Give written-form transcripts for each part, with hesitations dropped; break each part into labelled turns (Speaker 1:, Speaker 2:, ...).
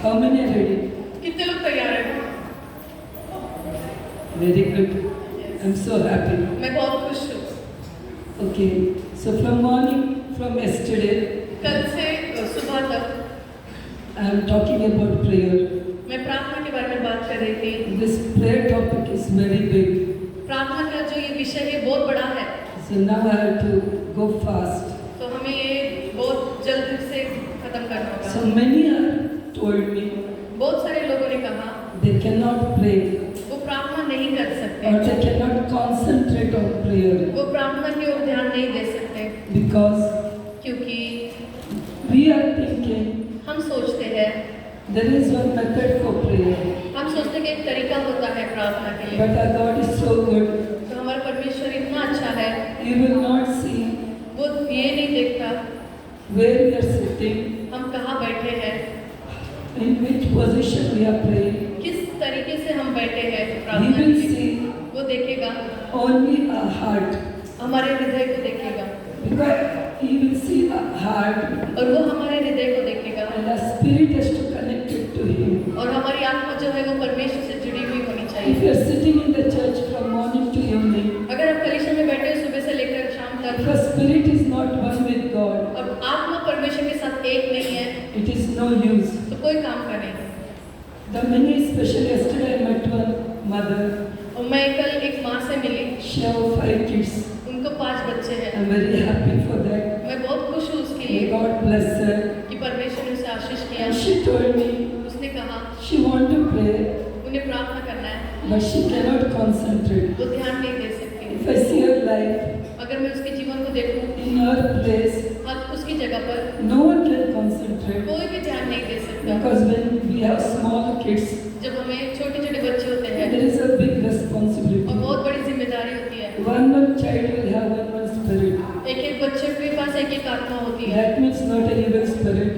Speaker 1: How many are ready?
Speaker 2: कितने लोग तैयार हैं?
Speaker 1: Very good. I'm so happy.
Speaker 2: मैं बहुत खुश हूँ।
Speaker 1: Okay. So from morning, from yesterday,
Speaker 2: कल से सुबह तक
Speaker 1: I am talking about prayer.
Speaker 2: मैं प्रार्थना के बारे में बात कर रही थी।
Speaker 1: This prayer topic is very big.
Speaker 2: प्रार्थना का जो ये विषय है बहुत बड़ा है।
Speaker 1: So now I have to go fast.
Speaker 2: तो हमें ये बहुत जल्द से खत्म करना होगा।
Speaker 1: So many are told me
Speaker 2: बहुत सारे लोगों ने कहा
Speaker 1: they cannot pray
Speaker 2: वो प्रार्थना नहीं कर सकते,
Speaker 1: or they cannot concentrate on prayer
Speaker 2: वो प्रार्थना की ओर ध्यान नहीं दे सकते,
Speaker 1: because
Speaker 2: क्योंकि
Speaker 1: we are thinking
Speaker 2: हम सोचते हैं,
Speaker 1: there is one method for prayer.
Speaker 2: हम सोचते हैं कि एक तरीका होता है प्रार्थना के लिए।
Speaker 1: But our God is so good.
Speaker 2: तो हमारा परमेश्वर इतना अच्छा है,
Speaker 1: He will not see
Speaker 2: वो ये नहीं देखता
Speaker 1: where we are sitting,
Speaker 2: हम कहाँ बैठे हैं,
Speaker 1: in which position we are praying.
Speaker 2: किस तरीके से हम बैठे हैं
Speaker 1: He
Speaker 2: प्रार्थना
Speaker 1: will
Speaker 2: के लिए।
Speaker 1: see
Speaker 2: वो देखेगा,
Speaker 1: only our heart.
Speaker 2: हमारे हृदय को देखेगा,
Speaker 1: Because He will see our heart
Speaker 2: और वो हमारे हृदय को देखेगा,
Speaker 1: and our spirit has to connect it to Him.
Speaker 2: और हमारी आत्मा जो है वो परमेश्वर से जुड़ी हुई होनी
Speaker 1: If
Speaker 2: चाहिए।
Speaker 1: you are sitting in the church from morning to evening,
Speaker 2: अगर आप कलीसिया में बैठे हो सुबह से लेकर शाम
Speaker 1: if
Speaker 2: तक
Speaker 1: your spirit is not one with God,
Speaker 2: और आत्मा परमेश्वर के साथ एक नहीं है
Speaker 1: it is no use.
Speaker 2: तो कोई काम का नहीं।
Speaker 1: The many, especially yesterday, I met one mother.
Speaker 2: और मैं कल एक माँ से मिली,
Speaker 1: She has 5 kids.
Speaker 2: उनको 5 बच्चे हैं।
Speaker 1: I'm very happy for that.
Speaker 2: मैं बहुत खुश हूँ उसके
Speaker 1: May
Speaker 2: लिए
Speaker 1: God bless her.
Speaker 2: कि परमेश्वर ने उसे आशीष किया।
Speaker 1: And she told me
Speaker 2: उसने कहा
Speaker 1: she want to pray,
Speaker 2: उन्हें प्रार्थना करना है,
Speaker 1: but she cannot concentrate.
Speaker 2: वो ध्यान नहीं दे सकती।
Speaker 1: If I see her life
Speaker 2: अगर मैं उसके जीवन को देखूं,
Speaker 1: in her place,
Speaker 2: उसकी जगह पर
Speaker 1: no one can concentrate.
Speaker 2: कोई भी ध्यान नहीं दे सकता।
Speaker 1: Because when we have small kids,
Speaker 2: जब हमें छोटे-छोटे बच्चे होते हैं
Speaker 1: there is a big
Speaker 2: और
Speaker 1: responsibility.
Speaker 2: बहुत बड़ी जिम्मेदारी होती है।
Speaker 1: One child will have one spirit.
Speaker 2: एक बच्चे के पास एक आत्मा होती है
Speaker 1: That means not an evil spirit.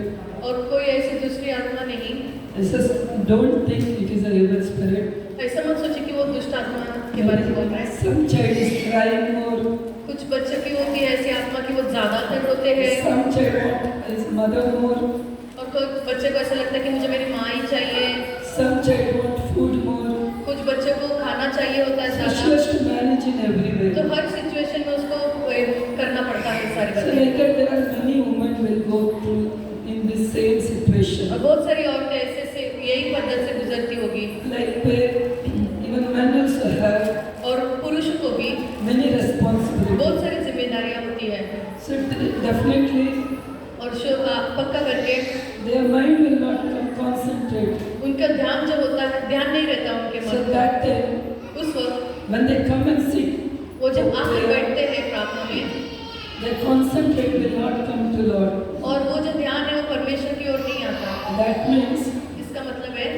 Speaker 2: और कोई ऐसी दूसरी आत्मा नहीं।
Speaker 1: I just don't think it is a evil spirit.
Speaker 2: ऐसा मत सोचिए कि वो दुष्ट आत्मा के बारे में बोल रहे हैं।
Speaker 1: Some child is crying more.
Speaker 2: कुछ बच्चों की होती है ऐसी आत्मा की वो ज्यादातर रोते हैं
Speaker 1: Some child wants his mother more.
Speaker 2: और कोई बच्चे को ऐसा लगता है कि मुझे मेरी माँ ही चाहिए।
Speaker 1: Some child wants food more.
Speaker 2: कुछ बच्चों को खाना चाहिए होता है
Speaker 1: So she
Speaker 2: ज्यादा,
Speaker 1: has to manage in every way.
Speaker 2: तो हर सिचुएशन में उसको करना पड़ता है सारी
Speaker 1: So
Speaker 2: बातें।
Speaker 1: like that, there are many women will go through in this same situation.
Speaker 2: और बहुत सारी औरतें ऐसे से यही पद्धति से गुजरती होगी
Speaker 1: Like where even men also have
Speaker 2: और पुरुष को भी
Speaker 1: many responsibilities.
Speaker 2: बहुत सारी जिम्मेदारियां होती है
Speaker 1: So definitely
Speaker 2: और पक्का करके
Speaker 1: their mind will not concentrate.
Speaker 2: उनका ध्यान जो होता है ध्यान नहीं रहता उनके
Speaker 1: So
Speaker 2: मन
Speaker 1: that time
Speaker 2: में। उस वक्त
Speaker 1: when they come and sit,
Speaker 2: वो जब आके बैठते हैं प्रार्थना में
Speaker 1: their concentrate will not come to Lord.
Speaker 2: और वो जो ध्यान है वो परमेश्वर की ओर नहीं आता।
Speaker 1: That means
Speaker 2: इसका मतलब है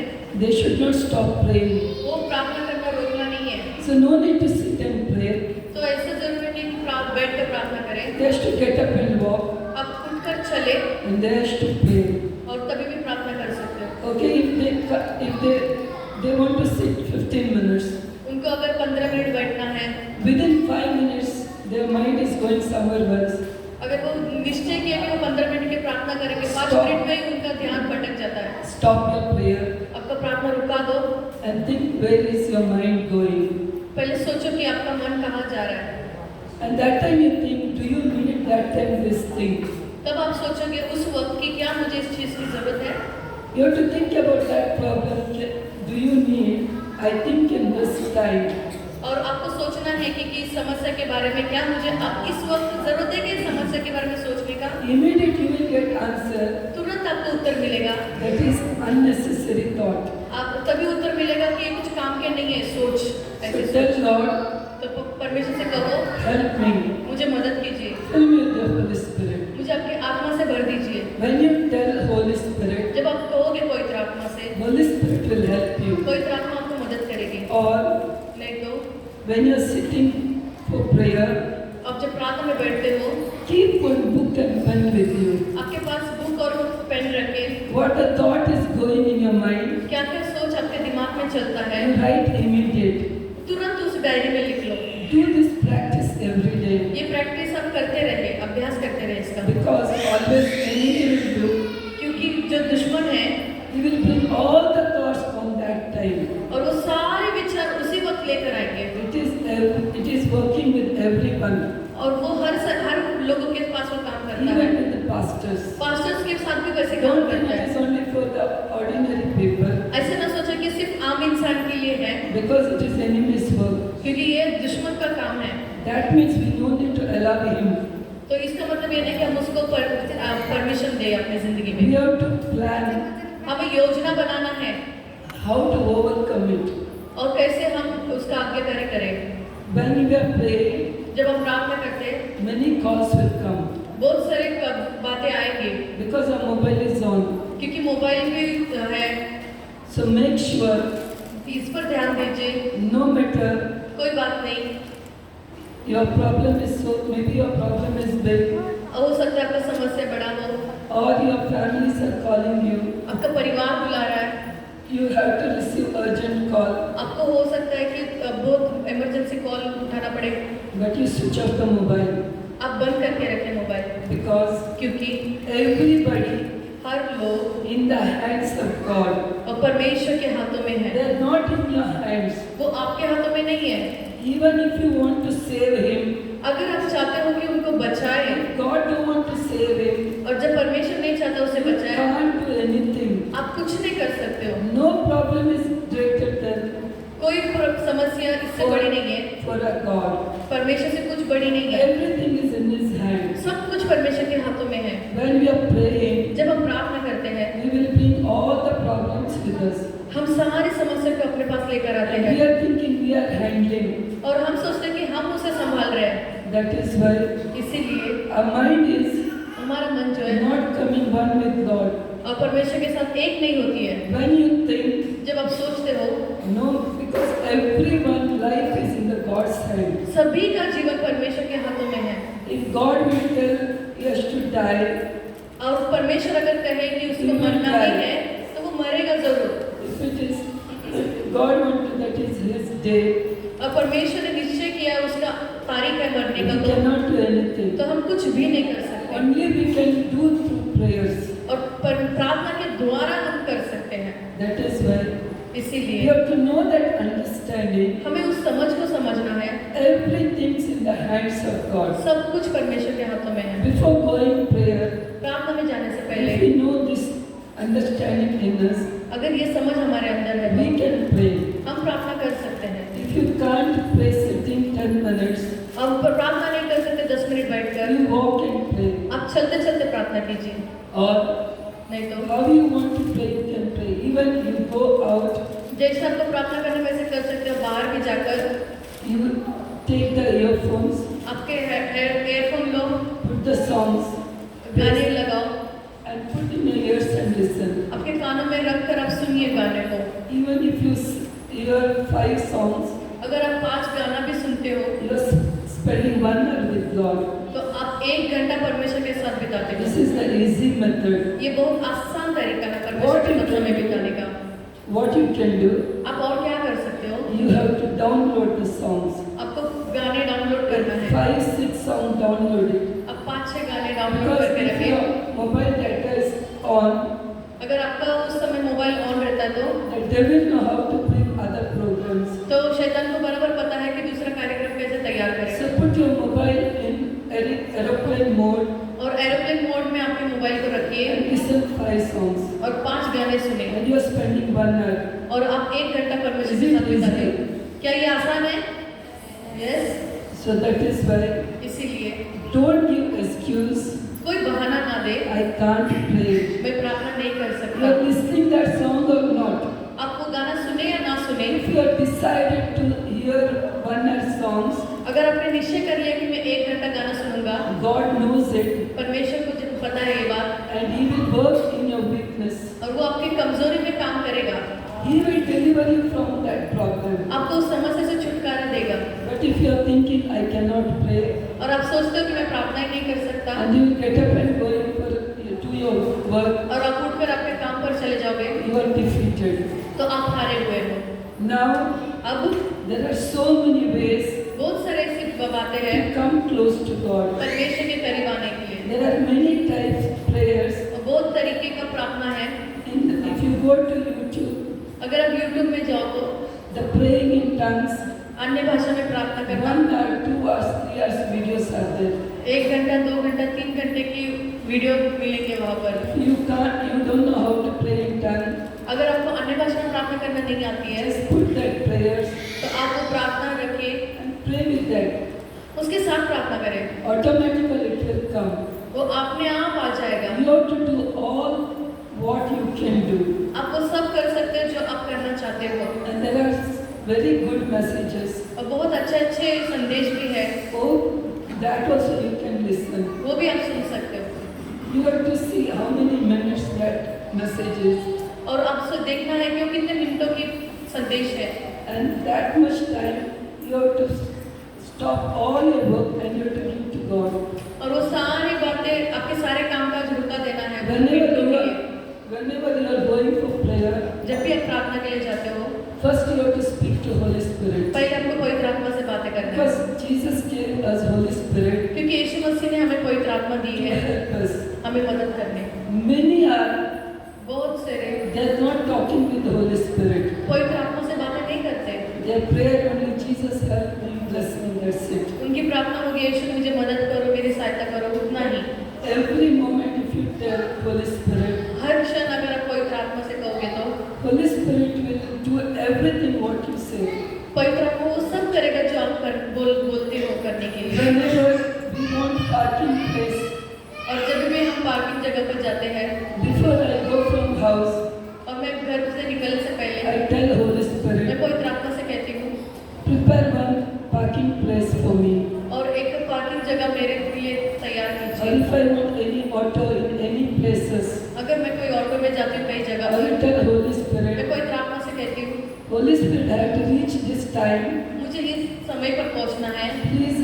Speaker 1: they should not stop praying.
Speaker 2: वो प्रार्थना करना रोकना नहीं है।
Speaker 1: So no need to sit and pray.
Speaker 2: तो ऐसा जरूरी नहीं कि बैठ कर प्रार्थना करें।
Speaker 1: They have to get up and walk
Speaker 2: अब उठकर चले
Speaker 1: and they have to pray.
Speaker 2: और तभी भी प्रार्थना कर सकते हो।
Speaker 1: Okay, if they want to sit 15 minutes,
Speaker 2: उनको अगर 15 मिनट बैठना है,
Speaker 1: within 5 minutes their mind is going somewhere else.
Speaker 2: अगर वो निश्चय किया कि वो 15 मिनट की प्रार्थना करेंगे, 5
Speaker 1: Stop.
Speaker 2: मिनट में ही उनका ध्यान भटक जाता है।
Speaker 1: Stop your prayer
Speaker 2: आपका प्रार्थना रुका दो,
Speaker 1: and think where is your mind going.
Speaker 2: पहले सोचो कि आपका मन कहाँ जा रहा है।
Speaker 1: And that time you think, do you need that time this thing?
Speaker 2: तब आप सोचोगे उस वक्त की क्या मुझे इस चीज़ की जरूरत है।
Speaker 1: You have to think about that problem. Do you need? I think in this time.
Speaker 2: और आपको सोचना है कि इस समस्या के बारे में क्या मुझे अब इस वक्त जरूरत है कि इस समस्या के बारे में सोचने का।
Speaker 1: Immediately you will get answer.
Speaker 2: तुरंत आपको उत्तर मिलेगा।
Speaker 1: That is unnecessary thought.
Speaker 2: आप तभी उत्तर मिलेगा कि ये कुछ काम के नहीं है सोच
Speaker 1: So
Speaker 2: ऐसे
Speaker 1: tell
Speaker 2: सोच।
Speaker 1: Lord,
Speaker 2: तो परमेश्वर से कहो
Speaker 1: help me.
Speaker 2: मुझे मदद कीजिए,
Speaker 1: Fill me with the Holy Spirit.
Speaker 2: मुझे आपकी आत्मा से भर दीजिए।
Speaker 1: When you tell Holy Spirit,
Speaker 2: जब आप कहोगे पवित्र आत्मा से,
Speaker 1: Holy Spirit will help you.
Speaker 2: पवित्र आत्मा आपको मदद करेगी।
Speaker 1: Or
Speaker 2: नहीं तो
Speaker 1: when you are sitting for prayer,
Speaker 2: आप जब प्रार्थना में बैठते हो,
Speaker 1: keep one book and pen with you.
Speaker 2: आपके पास बुक और पेन रखें।
Speaker 1: What the thought is going in your mind,
Speaker 2: क्या क्या सोच आपके दिमाग में चलता है,
Speaker 1: you write immediate.
Speaker 2: तुरंत उस डायरी में लिख लो।
Speaker 1: Do this practice every day.
Speaker 2: ये प्रैक्टिस आप करते रहे, अभ्यास करते रहे इसका।
Speaker 1: Because always enemy will do,
Speaker 2: क्योंकि जो दुश्मन है
Speaker 1: he He will bring all the thoughts on that time.
Speaker 2: और वो सारे विचार उसी वक्त लेकर आएंगे
Speaker 1: It is working with everyone,
Speaker 2: और वो हर लोगों के पास वो काम करता
Speaker 1: even
Speaker 2: है।
Speaker 1: with the pastors.
Speaker 2: पास्टर्स के साथ भी वैसे काम
Speaker 1: Don't think
Speaker 2: करता
Speaker 1: it
Speaker 2: है।
Speaker 1: is only for the ordinary people,
Speaker 2: ऐसे ना सोचा कि सिर्फ आम इंसान के लिए है,
Speaker 1: because it is enemy's work.
Speaker 2: क्योंकि ये दुश्मन का काम है।
Speaker 1: That means we no need to allow him.
Speaker 2: तो इसका मतलब ये नहीं कि हम उसको परमिशन दें अपनी जिंदगी
Speaker 1: We
Speaker 2: में।
Speaker 1: have to plan
Speaker 2: हमें योजना बनाना है
Speaker 1: how to overcome it.
Speaker 2: और कैसे हम उसका आज्ञाकारी करें।
Speaker 1: When we are praying,
Speaker 2: जब हम प्रार्थना करते हैं,
Speaker 1: many calls will come
Speaker 2: बहुत सारे बातें आएंगी
Speaker 1: because our mobile is on.
Speaker 2: क्योंकि मोबाइल भी है।
Speaker 1: So make sure,
Speaker 2: इस पर ध्यान दीजिए।
Speaker 1: no matter
Speaker 2: कोई बात नहीं,
Speaker 1: your problem is so, maybe your problem is big,
Speaker 2: हो सकता है आपका समस्या बड़ा हो,
Speaker 1: or your families are calling you.
Speaker 2: आपका परिवार बुला रहा है,
Speaker 1: You have to receive urgent call,
Speaker 2: आपको हो सकता है कि बहुत इमरजेंसी कॉल उठाना पड़े,
Speaker 1: but you switch off the mobile
Speaker 2: आप बंद करके रखें मोबाइल,
Speaker 1: because
Speaker 2: क्योंकि
Speaker 1: everybody
Speaker 2: हर लोग
Speaker 1: in the hands of God.
Speaker 2: और परमेश्वर के हाथों में है।
Speaker 1: They are not in your hands.
Speaker 2: वो आपके हाथों में नहीं है।
Speaker 1: Even if you want to save him,
Speaker 2: अगर आप चाहते हो कि उनको बचाए
Speaker 1: God don't want to save him.
Speaker 2: और जब परमेश्वर नहीं चाहता उसे
Speaker 1: You
Speaker 2: बचाए,
Speaker 1: can't do anything.
Speaker 2: आप कुछ नहीं कर सकते हो।
Speaker 1: No problem is greater than
Speaker 2: कोई समस्या इससे बड़ी नहीं है,
Speaker 1: for a God.
Speaker 2: परमेश्वर से कुछ बड़ी नहीं है।
Speaker 1: Everything is in his hands.
Speaker 2: सब कुछ परमेश्वर के हाथों में है।
Speaker 1: When we are praying,
Speaker 2: जब हम प्रार्थना करते हैं,
Speaker 1: we will bring all the problems with us.
Speaker 2: हम सारी समस्या को अपने पास लेकर आते
Speaker 1: And
Speaker 2: हैं
Speaker 1: we are thinking we are handling.
Speaker 2: और हम सोचते हैं कि हम उसे संभाल रहे हैं।
Speaker 1: That is why
Speaker 2: इसीलिए
Speaker 1: our mind is
Speaker 2: हमारा मन जो है
Speaker 1: not coming one with God.
Speaker 2: और परमेश्वर के साथ एक नहीं होती है।
Speaker 1: When you think,
Speaker 2: जब आप सोचते हो,
Speaker 1: no, because everyone's life is in the God's hand.
Speaker 2: सभी का जीवन परमेश्वर के हाथों में है
Speaker 1: If God will tell he has to die,
Speaker 2: और परमेश्वर अगर कहे कि उसको मरना ही है तो वो मरेगा जरूर।
Speaker 1: if it is God wants that is his day,
Speaker 2: और परमेश्वर ने निश्चय किया उसका तारीख है मरने
Speaker 1: we
Speaker 2: का,
Speaker 1: cannot do anything.
Speaker 2: तो हम कुछ भी नहीं कर सकते
Speaker 1: Only we can do through prayers.
Speaker 2: और प्रार्थना के द्वारा हम कर सकते हैं।
Speaker 1: That is why we
Speaker 2: इसीलिए
Speaker 1: have to know that understanding.
Speaker 2: हमें उस समझ को समझना है।
Speaker 1: Everything is in the hands of God.
Speaker 2: सब कुछ परमेश्वर के हाथों में है।
Speaker 1: Before going prayer,
Speaker 2: प्रार्थना में जाने से
Speaker 1: if
Speaker 2: पहले
Speaker 1: we know this understanding in us,
Speaker 2: अगर ये समझ हमारे अंदर है
Speaker 1: we
Speaker 2: तो
Speaker 1: can pray.
Speaker 2: हम प्रार्थना कर सकते हैं।
Speaker 1: If you can't pray sitting 10 minutes,
Speaker 2: हम प्रार्थना नहीं कर सकते 10 मिनट बैठकर,
Speaker 1: you walk and pray.
Speaker 2: आप चलते चलते प्रार्थना कीजिए।
Speaker 1: Or
Speaker 2: नहीं तो
Speaker 1: how you want to pray, you can pray. Even you go out,
Speaker 2: जैसे आपको प्रार्थना करने वैसे कर सकते हो। बाहर भी जाकर
Speaker 1: you take the earphones,
Speaker 2: आपके earphone low,
Speaker 1: put the songs,
Speaker 2: गाने लगाओ,
Speaker 1: and put in your ears and listen.
Speaker 2: आपके कानों में रखकर आप सुनिए गाने को।
Speaker 1: Even if you hear 5 songs,
Speaker 2: अगर आप 5 गाना भी सुनते हो
Speaker 1: you are spending 1 hour with God.
Speaker 2: तो आप 1 घंटा परमेश्वर के साथ बिताते
Speaker 1: This
Speaker 2: हो।
Speaker 1: is the easy method.
Speaker 2: ये बहुत आसान तरीका है परमेश्वर के साथ समय बिताने का।
Speaker 1: What you can do,
Speaker 2: आप और क्या कर सकते हो?
Speaker 1: you have to download the songs.
Speaker 2: आपको गाने डाउनलोड करना है।
Speaker 1: 5-6 songs download it.
Speaker 2: अब 5-6 गाने डाउनलोड
Speaker 1: Because
Speaker 2: करके
Speaker 1: if
Speaker 2: रखें।
Speaker 1: your mobile data is on,
Speaker 2: अगर आपका उस समय मोबाइल ऑन रहता है
Speaker 1: the devil know how to bring other programs.
Speaker 2: तो शैतान को बराबर पता है कि दूसरा कार्यक्रम कैसे तैयार करें।
Speaker 1: So put your mobile in aeroplane mode
Speaker 2: और एरोप्लेन मोड में आपके मोबाइल को रखिए
Speaker 1: and listen 5 songs.
Speaker 2: और 5 गाने सुने
Speaker 1: And you are spending 1 hour.
Speaker 2: और आप 1 घंटा परमेश्वर
Speaker 1: Is
Speaker 2: के
Speaker 1: it
Speaker 2: साथ बिताते
Speaker 1: easy?
Speaker 2: हो। क्या ये आसान है? Yes.
Speaker 1: So that is why
Speaker 2: इसीलिए
Speaker 1: don't give excuse.
Speaker 2: कोई बहाना ना दे,
Speaker 1: I can't pray.
Speaker 2: मैं प्रार्थना नहीं कर
Speaker 1: You are
Speaker 2: सकता।
Speaker 1: listening that song or not?
Speaker 2: आप वो गाना सुने या ना सुने,
Speaker 1: If you have decided to hear 1 hour songs,
Speaker 2: अगर आपने निश्चय कर लिया कि मैं 1 घंटा गाना सुनूंगा,
Speaker 1: God knows it
Speaker 2: परमेश्वर को जब पता है ये बात
Speaker 1: and He will work in your weakness.
Speaker 2: और वो आपकी कमजोरी में काम करेगा,
Speaker 1: He will deliver you from that problem.
Speaker 2: आपको उस समस्या से छुटकारा देगा।
Speaker 1: But if you are thinking, I cannot pray,
Speaker 2: और आप सोचते हो कि मैं प्रार्थना ही नहीं कर सकता
Speaker 1: and you get up and go to your work,
Speaker 2: और आप उठकर अपने काम पर चले जाओगे,
Speaker 1: you are defeated.
Speaker 2: तो आप हारे हुए हो।
Speaker 1: Now,
Speaker 2: अब
Speaker 1: there are so many ways
Speaker 2: बहुत सारे ऐसी बातें हैं
Speaker 1: to come close to God.
Speaker 2: परमेश्वर के करीब आने के लिए।
Speaker 1: There are many types of prayers.
Speaker 2: और बहुत तरीके का प्रार्थना है।
Speaker 1: If you go go to YouTube,
Speaker 2: अगर आप YouTube में जाओ तो
Speaker 1: the praying in tongues,
Speaker 2: अन्य भाषा में प्रार्थना करना
Speaker 1: 1 hour, 2 hours, 3 hours videos are there.
Speaker 2: 1 घंटा 2 घंटा 3 घंटे की वीडियो मिलेंगे वहाँ पर।
Speaker 1: You don't know how to pray in tongue,
Speaker 2: अगर आपको अन्य भाषा में प्रार्थना करना नहीं आती है
Speaker 1: just put that prayers
Speaker 2: तो आप वो प्रार्थना रखिए,
Speaker 1: and pray with that.
Speaker 2: उसके साथ प्रार्थना करें,
Speaker 1: Automatically it will come.
Speaker 2: वो अपने आप आ जाएगा।
Speaker 1: You have to do all what you can do.
Speaker 2: आप वो सब कर सकते हो जो आप करना चाहते हो,
Speaker 1: And there are very good messages.
Speaker 2: और बहुत अच्छे संदेश भी है,
Speaker 1: Oh, that also you can listen.
Speaker 2: वो भी आप सुन सकते हो।
Speaker 1: You have to see how many minutes that message is.
Speaker 2: और आपसे देखना है कि वो कितने मिनटों की संदेश है,
Speaker 1: And that much time you have to stop all your work and you have to give to God.
Speaker 2: और वो सारी बातें आपके सारे काम काज रुका देना है
Speaker 1: Whenever you are going for prayer,
Speaker 2: जब भी आप प्रार्थना के लिए जाते हो,
Speaker 1: first you have to speak to Holy Spirit.
Speaker 2: पहले आपको पवित्र आत्मा से बातें करना है,
Speaker 1: Because Jesus gave us Holy Spirit
Speaker 2: क्योंकि यीशु मसीह ने हमें पवित्र आत्मा दी
Speaker 1: to
Speaker 2: है
Speaker 1: help us.
Speaker 2: हमें मदद करने।
Speaker 1: Many are,
Speaker 2: बहुत सारे
Speaker 1: they are not talking with the Holy Spirit.
Speaker 2: पवित्र आत्मा से बातें नहीं करते,
Speaker 1: Their prayer only, Jesus help me, bless me, that's it.
Speaker 2: उनकी प्रार्थना होगी यीशु मुझे मदद करो, मेरी सहायता करो, उतना ही।
Speaker 1: Every moment if you tell Holy Spirit,
Speaker 2: हर क्षण अगर आप पवित्र आत्मा से कहोगे तो
Speaker 1: Holy Spirit will do everything what you say.
Speaker 2: पवित्र आत्मा वो सब करेगा जो आप बोलते हो करने के लिए।
Speaker 1: Whenever we want parking place,
Speaker 2: और जब भी हम पार्किंग जगह पर जाते हैं,
Speaker 1: before I go from house,
Speaker 2: और मैं घर से निकलने से पहले
Speaker 1: I tell Holy
Speaker 2: मैं
Speaker 1: Spirit,
Speaker 2: पवित्र आत्मा से कहती हूँ,
Speaker 1: prepare one parking place for me.
Speaker 2: और एक पार्किंग जगह मेरे लिए तैयार
Speaker 1: Or
Speaker 2: कीजिए।
Speaker 1: if I want any auto in any places,
Speaker 2: अगर मैं कोई ऑटो में जाती हूँ कई जगह
Speaker 1: I will
Speaker 2: पर,
Speaker 1: tell Holy
Speaker 2: मैं
Speaker 1: Spirit,
Speaker 2: पवित्र आत्मा से कहती हूँ,
Speaker 1: Holy Spirit, I have to reach this time.
Speaker 2: मुझे इस समय पर पहुँचना है,
Speaker 1: Please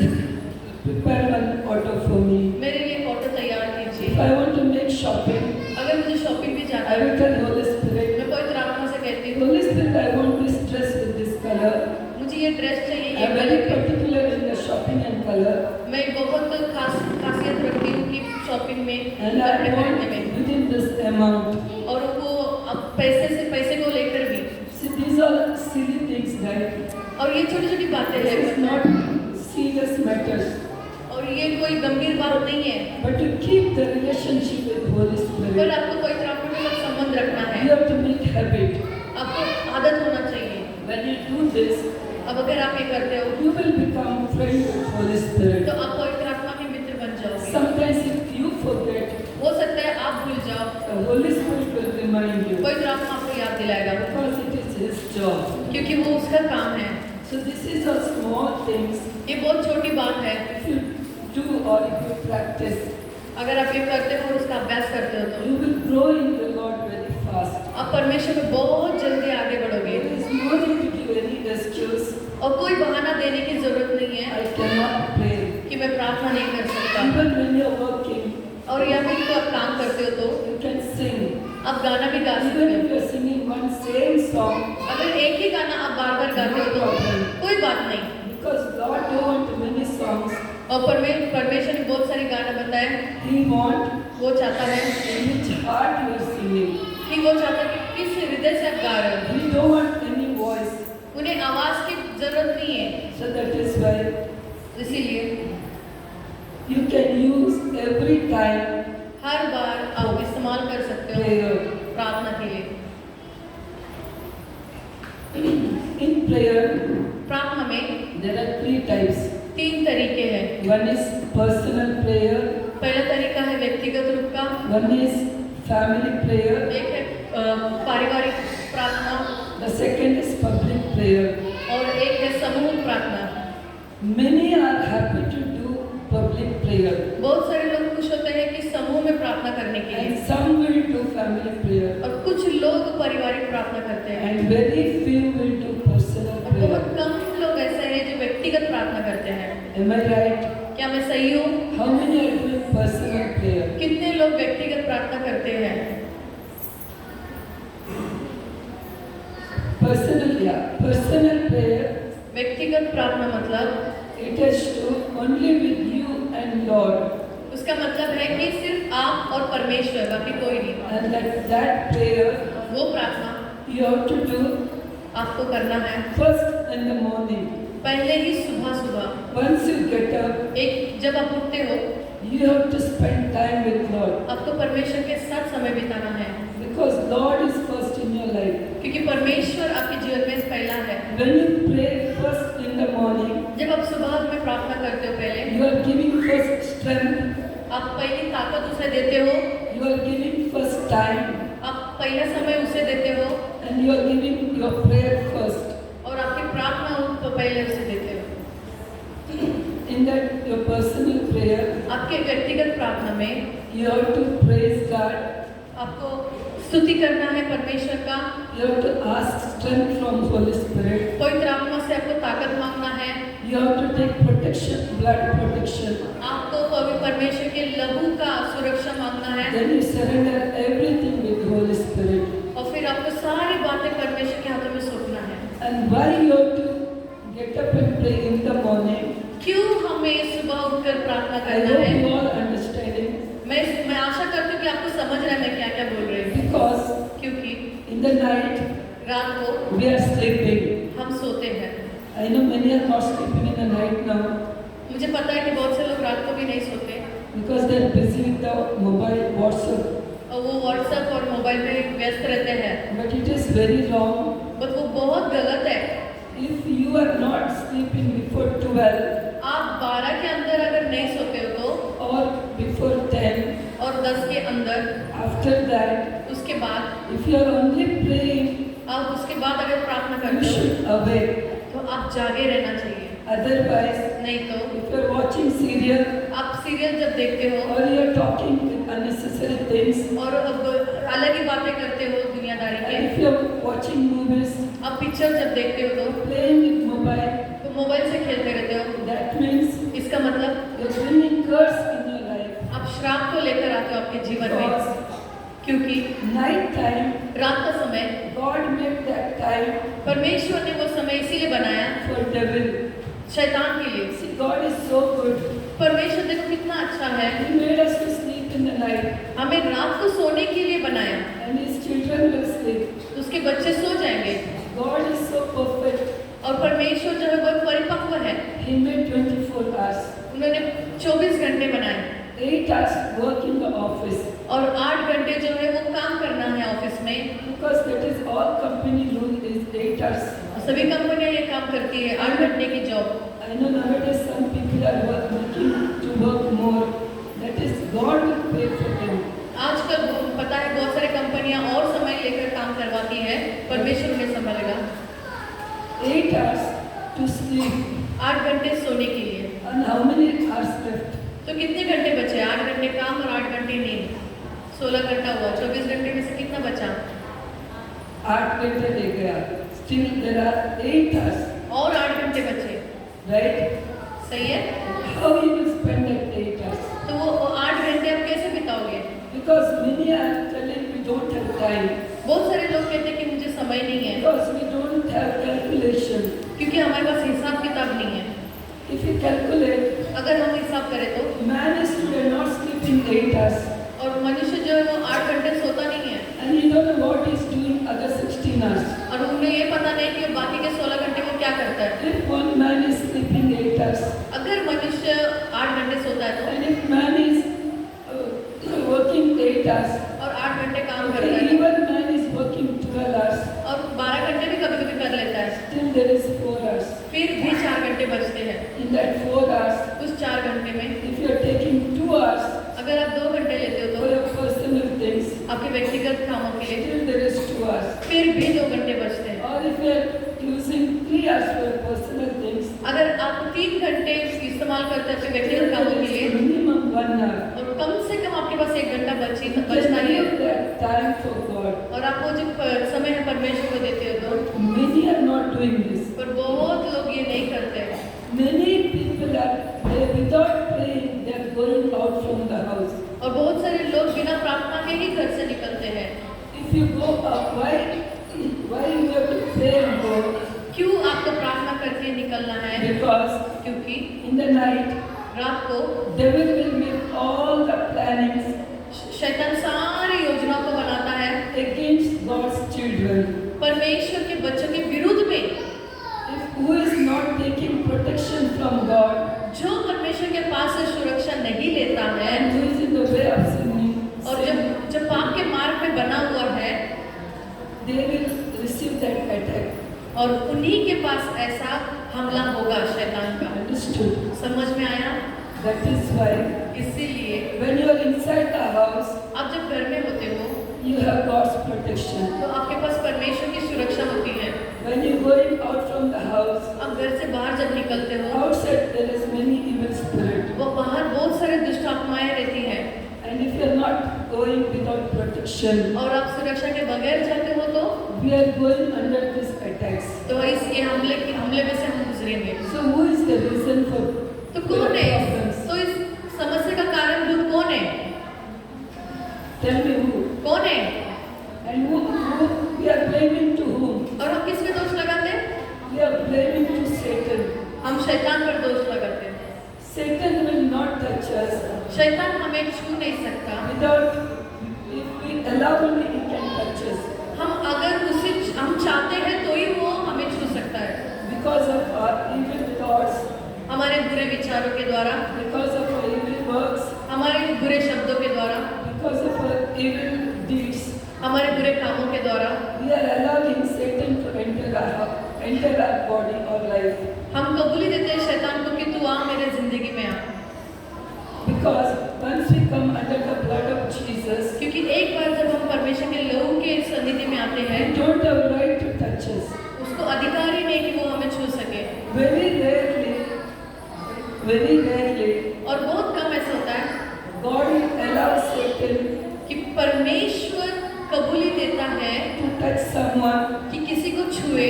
Speaker 1: prepare one auto for me.
Speaker 2: मेरे लिए एक ऑटो तैयार
Speaker 1: If
Speaker 2: कीजिए।
Speaker 1: I want to make shopping,
Speaker 2: अगर मुझे शॉपिंग भी जाना
Speaker 1: I
Speaker 2: है,
Speaker 1: will tell Holy Spirit,
Speaker 2: मैं पवित्र आत्मा से कहती हूँ,
Speaker 1: Holy Spirit, I want this dress with this color.
Speaker 2: मुझे ये ड्रेस चाहिए,
Speaker 1: I
Speaker 2: ये
Speaker 1: am
Speaker 2: कलर
Speaker 1: very
Speaker 2: की।
Speaker 1: particular in the shopping and color,
Speaker 2: मैं बहुत खासियत रखती हूँ कि शॉपिंग में
Speaker 1: and I
Speaker 2: कपड़े
Speaker 1: want
Speaker 2: खरीदने में,
Speaker 1: within this amount.
Speaker 2: और वो अब पैसे को लेकर भी।
Speaker 1: See, these are silly things, right?
Speaker 2: और ये छोटी छोटी बातें
Speaker 1: This is
Speaker 2: हैं,
Speaker 1: not serious matters,
Speaker 2: और ये कोई गंभीर बात नहीं है,
Speaker 1: but to keep the relationship with Holy
Speaker 2: पर
Speaker 1: Spirit,
Speaker 2: आपको पवित्र आत्मा के साथ संबंध रखना
Speaker 1: you
Speaker 2: है,
Speaker 1: have to make habit.
Speaker 2: आपको आदत होना चाहिए।
Speaker 1: When you do this,
Speaker 2: अब अगर आप ये करते हो
Speaker 1: you will become friend with Holy Spirit.
Speaker 2: तो आप पवित्र आत्मा के मित्र बन जाओगे।
Speaker 1: Sometimes if you forget,
Speaker 2: हो सकता है आप भूल जाओ,
Speaker 1: the Holy Spirit will remind you,
Speaker 2: पवित्र आत्मा आपको याद दिलाएगा,
Speaker 1: because it is His job.
Speaker 2: क्योंकि वो उसका काम है।
Speaker 1: So this is a small things.
Speaker 2: ये बहुत छोटी बात है,
Speaker 1: If you do or if you practice,
Speaker 2: अगर आप ये करते हो और उसका अभ्यास करते हो तो
Speaker 1: you will grow in the Lord very fast.
Speaker 2: आप परमेश्वर में बहुत जल्दी आगे बढ़ोगे,
Speaker 1: There is no need to give any excuse.
Speaker 2: और कोई बहाना देने की जरूरत नहीं है
Speaker 1: I cannot pray.
Speaker 2: कि मैं प्रार्थना नहीं कर सकता।
Speaker 1: Even when you are working,
Speaker 2: और या फिर तो आप काम करते हो तो
Speaker 1: you can sing.
Speaker 2: आप गाना भी गा सकते
Speaker 1: Even if
Speaker 2: हो।
Speaker 1: you are singing one same song,
Speaker 2: अगर एक ही गाना आप बार बार गाते हो तो कोई बात नहीं,
Speaker 1: because God don't want many songs.
Speaker 2: और परमेश्वर ने बहुत सारे गाना बताए,
Speaker 1: He want
Speaker 2: वो चाहता है
Speaker 1: in which heart you are singing.
Speaker 2: कि वो चाहता है कि किस हृदय से आप गा रहे हो।
Speaker 1: He don't want any voice.
Speaker 2: उन्हें आवाज की जरूरत नहीं है,
Speaker 1: So that is why
Speaker 2: इसीलिए
Speaker 1: you can use every time
Speaker 2: हर बार आप इस्तेमाल कर सकते हो
Speaker 1: prayer.
Speaker 2: प्रार्थना के लिए।
Speaker 1: In prayer,
Speaker 2: प्रार्थना में
Speaker 1: there are 3 types.
Speaker 2: 3 तरीके हैं।
Speaker 1: One is personal prayer,
Speaker 2: पहला तरीका है व्यक्तिगत रूप का,
Speaker 1: one is family prayer,
Speaker 2: एक है पारिवारिक प्रार्थना,
Speaker 1: the second is public prayer.
Speaker 2: और एक है समूह प्रार्थना।
Speaker 1: Many are happy to do public prayer,
Speaker 2: बहुत सारे लोग खुश होते हैं कि समूह में प्रार्थना करने के लिए,
Speaker 1: and some will do family prayer,
Speaker 2: और कुछ लोग पारिवारिक प्रार्थना करते हैं,
Speaker 1: and very few will do personal
Speaker 2: और बहुत
Speaker 1: prayer.
Speaker 2: कम लोग ऐसे हैं जो व्यक्तिगत प्रार्थना करते हैं।
Speaker 1: Am I right?
Speaker 2: क्या मैं सही हूँ?
Speaker 1: How many are doing personal prayer?
Speaker 2: कितने लोग व्यक्तिगत प्रार्थना करते हैं?
Speaker 1: Personal prayer,
Speaker 2: व्यक्तिगत प्रार्थना मतलब
Speaker 1: it has to only with you and Lord,
Speaker 2: उसका मतलब है कि सिर्फ आप और परमेश्वर, बाकी कोई नहीं।
Speaker 1: and that prayer
Speaker 2: वो प्रार्थना
Speaker 1: you have to do
Speaker 2: आपको करना है
Speaker 1: first in the morning.
Speaker 2: पहले ही सुबह सुबह
Speaker 1: Once you get up,
Speaker 2: जब आप उठते हो
Speaker 1: you have to spend time with Lord.
Speaker 2: आपको परमेश्वर के साथ समय बिताना है
Speaker 1: Because Lord is first in your life.
Speaker 2: क्योंकि परमेश्वर आपके जीवन में पहला है।
Speaker 1: When you pray first in the morning,
Speaker 2: जब आप सुबह में प्रार्थना करते हो पहले
Speaker 1: you are giving first strength,
Speaker 2: आप पहली ताकत उसे देते हो,
Speaker 1: you are giving first time,
Speaker 2: आप पहला समय उसे देते हो
Speaker 1: and you are giving your prayer first.
Speaker 2: और आपकी प्रार्थना उनको पहले उसे देते हो।
Speaker 1: In that your personal prayer,
Speaker 2: आपके व्यक्तिगत प्रार्थना में
Speaker 1: you have to praise God,
Speaker 2: आपको स्तुति करना है परमेश्वर का,
Speaker 1: you have to ask strength from Holy Spirit,
Speaker 2: पवित्र आत्मा से आपको ताकत मांगना है,
Speaker 1: you have to take protection, blood protection.
Speaker 2: आपको पवित्र परमेश्वर के लहू का सुरक्षा मांगना है
Speaker 1: Then you surrender everything with Holy Spirit.
Speaker 2: और फिर आपको सारी बातें परमेश्वर के हाथों में सौंपना है।
Speaker 1: And why you have to get up and pray in the morning?
Speaker 2: क्यों हमें सुबह उठकर प्रार्थना
Speaker 1: I
Speaker 2: करना
Speaker 1: hope
Speaker 2: है?
Speaker 1: you all understanding.
Speaker 2: मैं आशा करती हूँ कि आपको समझ रहे हैं मैं क्या क्या बोल रही हूँ।
Speaker 1: Because
Speaker 2: क्योंकि
Speaker 1: in the night
Speaker 2: रात को
Speaker 1: we are sleeping.
Speaker 2: हम सोते हैं।
Speaker 1: I know many are not sleeping in the night now
Speaker 2: मुझे पता है कि बहुत से लोग रात को भी नहीं सोते
Speaker 1: because they are busy with the mobile WhatsApp.
Speaker 2: और वो व्हाट्सएप और मोबाइल में व्यस्त रहते हैं,
Speaker 1: But it is very wrong.
Speaker 2: But वो बहुत गलत है।
Speaker 1: If you are not sleeping before 12
Speaker 2: आप 12 के अंदर अगर नहीं सोते हो तो
Speaker 1: or before 10,
Speaker 2: और 10 के अंदर,
Speaker 1: after that,
Speaker 2: उसके बाद
Speaker 1: if you are only praying,
Speaker 2: आप उसके बाद अगर प्रार्थना
Speaker 1: you
Speaker 2: करते हो
Speaker 1: should awake.
Speaker 2: तो आप जागे रहना चाहिए।
Speaker 1: Otherwise,
Speaker 2: नहीं तो
Speaker 1: if you are watching serial
Speaker 2: आप सीरियल जब देखते हो
Speaker 1: or you are talking with unnecessary things,
Speaker 2: और अब अलग ही बातें करते हो दुनियादारी
Speaker 1: and
Speaker 2: के,
Speaker 1: if you are watching movies,
Speaker 2: आप पिक्चर जब देखते हो तो
Speaker 1: playing with mobile,
Speaker 2: मोबाइल से खेलते रहते हो,
Speaker 1: that means
Speaker 2: इसका मतलब
Speaker 1: you are bringing curse in your life.
Speaker 2: आप श्राप को लेकर आते हो आपके जीवन में।
Speaker 1: Because
Speaker 2: क्योंकि
Speaker 1: night time,
Speaker 2: रात का समय
Speaker 1: God made that time
Speaker 2: परमेश्वर ने वो समय इसीलिए बनाया
Speaker 1: for devil.
Speaker 2: शैतान के लिए।
Speaker 1: See, God is so good.
Speaker 2: परमेश्वर देखो कितना अच्छा है,
Speaker 1: He made us to sleep in the night,
Speaker 2: हमें रात को सोने के लिए बनाया,
Speaker 1: and His children will sleep.
Speaker 2: उसके बच्चे सो जाएंगे।
Speaker 1: God is so perfect.
Speaker 2: और परमेश्वर जो है बहुत परिपक्व है,
Speaker 1: He made 24 hours.
Speaker 2: उन्होंने 24 घंटे बनाए
Speaker 1: 8 hours work in the office.
Speaker 2: और 8 घंटे जो है वो काम करना है ऑफिस में।
Speaker 1: Because that is all company rule is 8 hours.
Speaker 2: सभी कंपनियां ये काम करती है 8 घंटे की job.
Speaker 1: I know nowadays some people are working to work more. That is God will pay for them.
Speaker 2: आजकल पता है बहुत सारी कंपनियां और समय लेकर काम करवाती है, परमेश्वर उन्हें संभालेगा।
Speaker 1: 8 hours to sleep.
Speaker 2: 8 घंटे सोने के लिए,
Speaker 1: And how many hours left?
Speaker 2: तो कितने घंटे बचे? 8 घंटे काम और 8 घंटे नींद, 16 घंटा हुआ। 24 घंटे में से कितना बचा?
Speaker 1: 8 घंटे रह गया. Still there are 8 hours.
Speaker 2: और 8 घंटे बचे,
Speaker 1: Right?
Speaker 2: सही है?
Speaker 1: How you will spend that 8 hours?
Speaker 2: तो वो 8 घंटे आप कैसे बिताओगे?
Speaker 1: Because many are telling we don't have time.
Speaker 2: बहुत सारे लोग कहते हैं कि मुझे समय नहीं है,
Speaker 1: Because we don't have calculation.
Speaker 2: क्योंकि हमारे पास हिसाब किताब नहीं है।
Speaker 1: If you calculate,
Speaker 2: अगर हम हिसाब करें तो
Speaker 1: man is today not sleeping 8 hours.
Speaker 2: और मनुष्य जो है वो 8 घंटे सोता नहीं है,
Speaker 1: And you don't know what he's doing other 16 hours.
Speaker 2: और उन्हें ये पता नहीं कि वो बाकी के 16 घंटे को क्या करता है।
Speaker 1: If one man is sleeping 8 hours,
Speaker 2: अगर मनुष्य 8 घंटे सोता है तो
Speaker 1: and if man is working 8 hours,
Speaker 2: और 8 घंटे काम करता है
Speaker 1: even man is working 12 hours,
Speaker 2: और 12 घंटे भी कभी कभी कर लेता है,
Speaker 1: still there is 4 hours.
Speaker 2: फिर भी 4 घंटे बचते हैं।
Speaker 1: In that 4 hours,
Speaker 2: उस 4 घंटे में
Speaker 1: if you are taking 2 hours
Speaker 2: अगर आप 2 घंटे लेते हो
Speaker 1: for
Speaker 2: तो
Speaker 1: your personal things,
Speaker 2: आपके व्यक्तिगत कामों के लिए
Speaker 1: still there is 2 hours.
Speaker 2: फिर भी 2 घंटे बचते हैं।
Speaker 1: Or if you are using 3 hours for your personal things,
Speaker 2: अगर आप 3 घंटे इस्तेमाल करते हैं अपने
Speaker 1: still
Speaker 2: व्यक्तिगत कामों
Speaker 1: there
Speaker 2: के लिए
Speaker 1: is minimum 1 hour.
Speaker 2: और कम से कम आपके पास 1 घंटा
Speaker 1: You
Speaker 2: बचना
Speaker 1: can
Speaker 2: ही है
Speaker 1: give that time for God.
Speaker 2: और आप वो जो समय है परमेश्वर को देते हो तो,
Speaker 1: Many are not doing this.
Speaker 2: पर बहुत लोग ये नहीं करते।
Speaker 1: Many people are they without praying they are going out from the house.
Speaker 2: और बहुत सारे लोग बिना प्रार्थना के ही घर से निकलते हैं।
Speaker 1: If you go up, why you have to pray and go?
Speaker 2: क्यों आपको प्रार्थना करके निकलना है?
Speaker 1: Because
Speaker 2: क्योंकि
Speaker 1: in the night
Speaker 2: रात को
Speaker 1: devil will make all the plannings
Speaker 2: शैतान सारी योजनाओं को बनाता है
Speaker 1: against God's children.
Speaker 2: परमेश्वर के बच्चों के विरुद्ध में,
Speaker 1: if who is not taking protection from God
Speaker 2: जो परमेश्वर के पास से सुरक्षा नहीं लेता है
Speaker 1: and who is in the way of sinning,
Speaker 2: और जब पाप के मार्ग में बना हुआ है,
Speaker 1: they will receive that attack.
Speaker 2: और उन्हीं के पास ऐसा हमला होगा शैतान का।
Speaker 1: Understood?
Speaker 2: समझ में आया?
Speaker 1: That is why
Speaker 2: इसीलिए
Speaker 1: when you are inside the house,
Speaker 2: आप जब घर में होते हो
Speaker 1: you have God's protection.
Speaker 2: तो आपके पास परमेश्वर की सुरक्षा होती है।
Speaker 1: When you are going out from the house,
Speaker 2: आप घर से बाहर जब निकलते हो,
Speaker 1: outside there is many evil spirits.
Speaker 2: वो बाहर बहुत सारे दुष्ट आत्माएं रहती हैं,
Speaker 1: And if you are not going without protection,
Speaker 2: और आप सुरक्षा के बगैर जाते हो तो
Speaker 1: we are going under these attacks.
Speaker 2: इस ये हमले में से हम गुजरेंगे।
Speaker 1: So who is the reason for
Speaker 2: तो कौन है?
Speaker 1: problems?
Speaker 2: तो इस समस्या का कारणभूत कौन है?
Speaker 1: Tell me who?
Speaker 2: कौन है?
Speaker 1: And who we are blaming to whom?
Speaker 2: और हम किस पे दोष लगाते हैं?
Speaker 1: We are blaming to Satan.
Speaker 2: हम शैतान पर दोष लगाते हैं।
Speaker 1: Satan will not touch us
Speaker 2: शैतान हमें छू नहीं सकता।
Speaker 1: without, if we allow only he can touch us.
Speaker 2: हम अगर उसे हम चाहते हैं तो ही वो हमें छू सकता है।
Speaker 1: Because of our evil thoughts,
Speaker 2: हमारे बुरे विचारों के द्वारा,
Speaker 1: because of our evil works,
Speaker 2: हमारे बुरे शब्दों के द्वारा,
Speaker 1: because of our evil deeds,
Speaker 2: हमारे बुरे कामों के द्वारा
Speaker 1: we are allowing Satan to enter our body or life.
Speaker 2: हम कबूली देते हैं शैतान को कि तू आ मेरे जिंदगी में आ।
Speaker 1: Because once we come under the blood of Jesus,
Speaker 2: क्योंकि एक बार जब हम परमेश्वर के लोगों के सन्निधि में आते हैं,
Speaker 1: we don't have right to touch us.
Speaker 2: उसको अधिकार ही नहीं कि वो हमें छू सके।
Speaker 1: Very rarely,
Speaker 2: और बहुत कम ऐसा होता है
Speaker 1: God allows Satan
Speaker 2: कि परमेश्वर कबूली देता है
Speaker 1: to touch someone,
Speaker 2: कि किसी को छुए,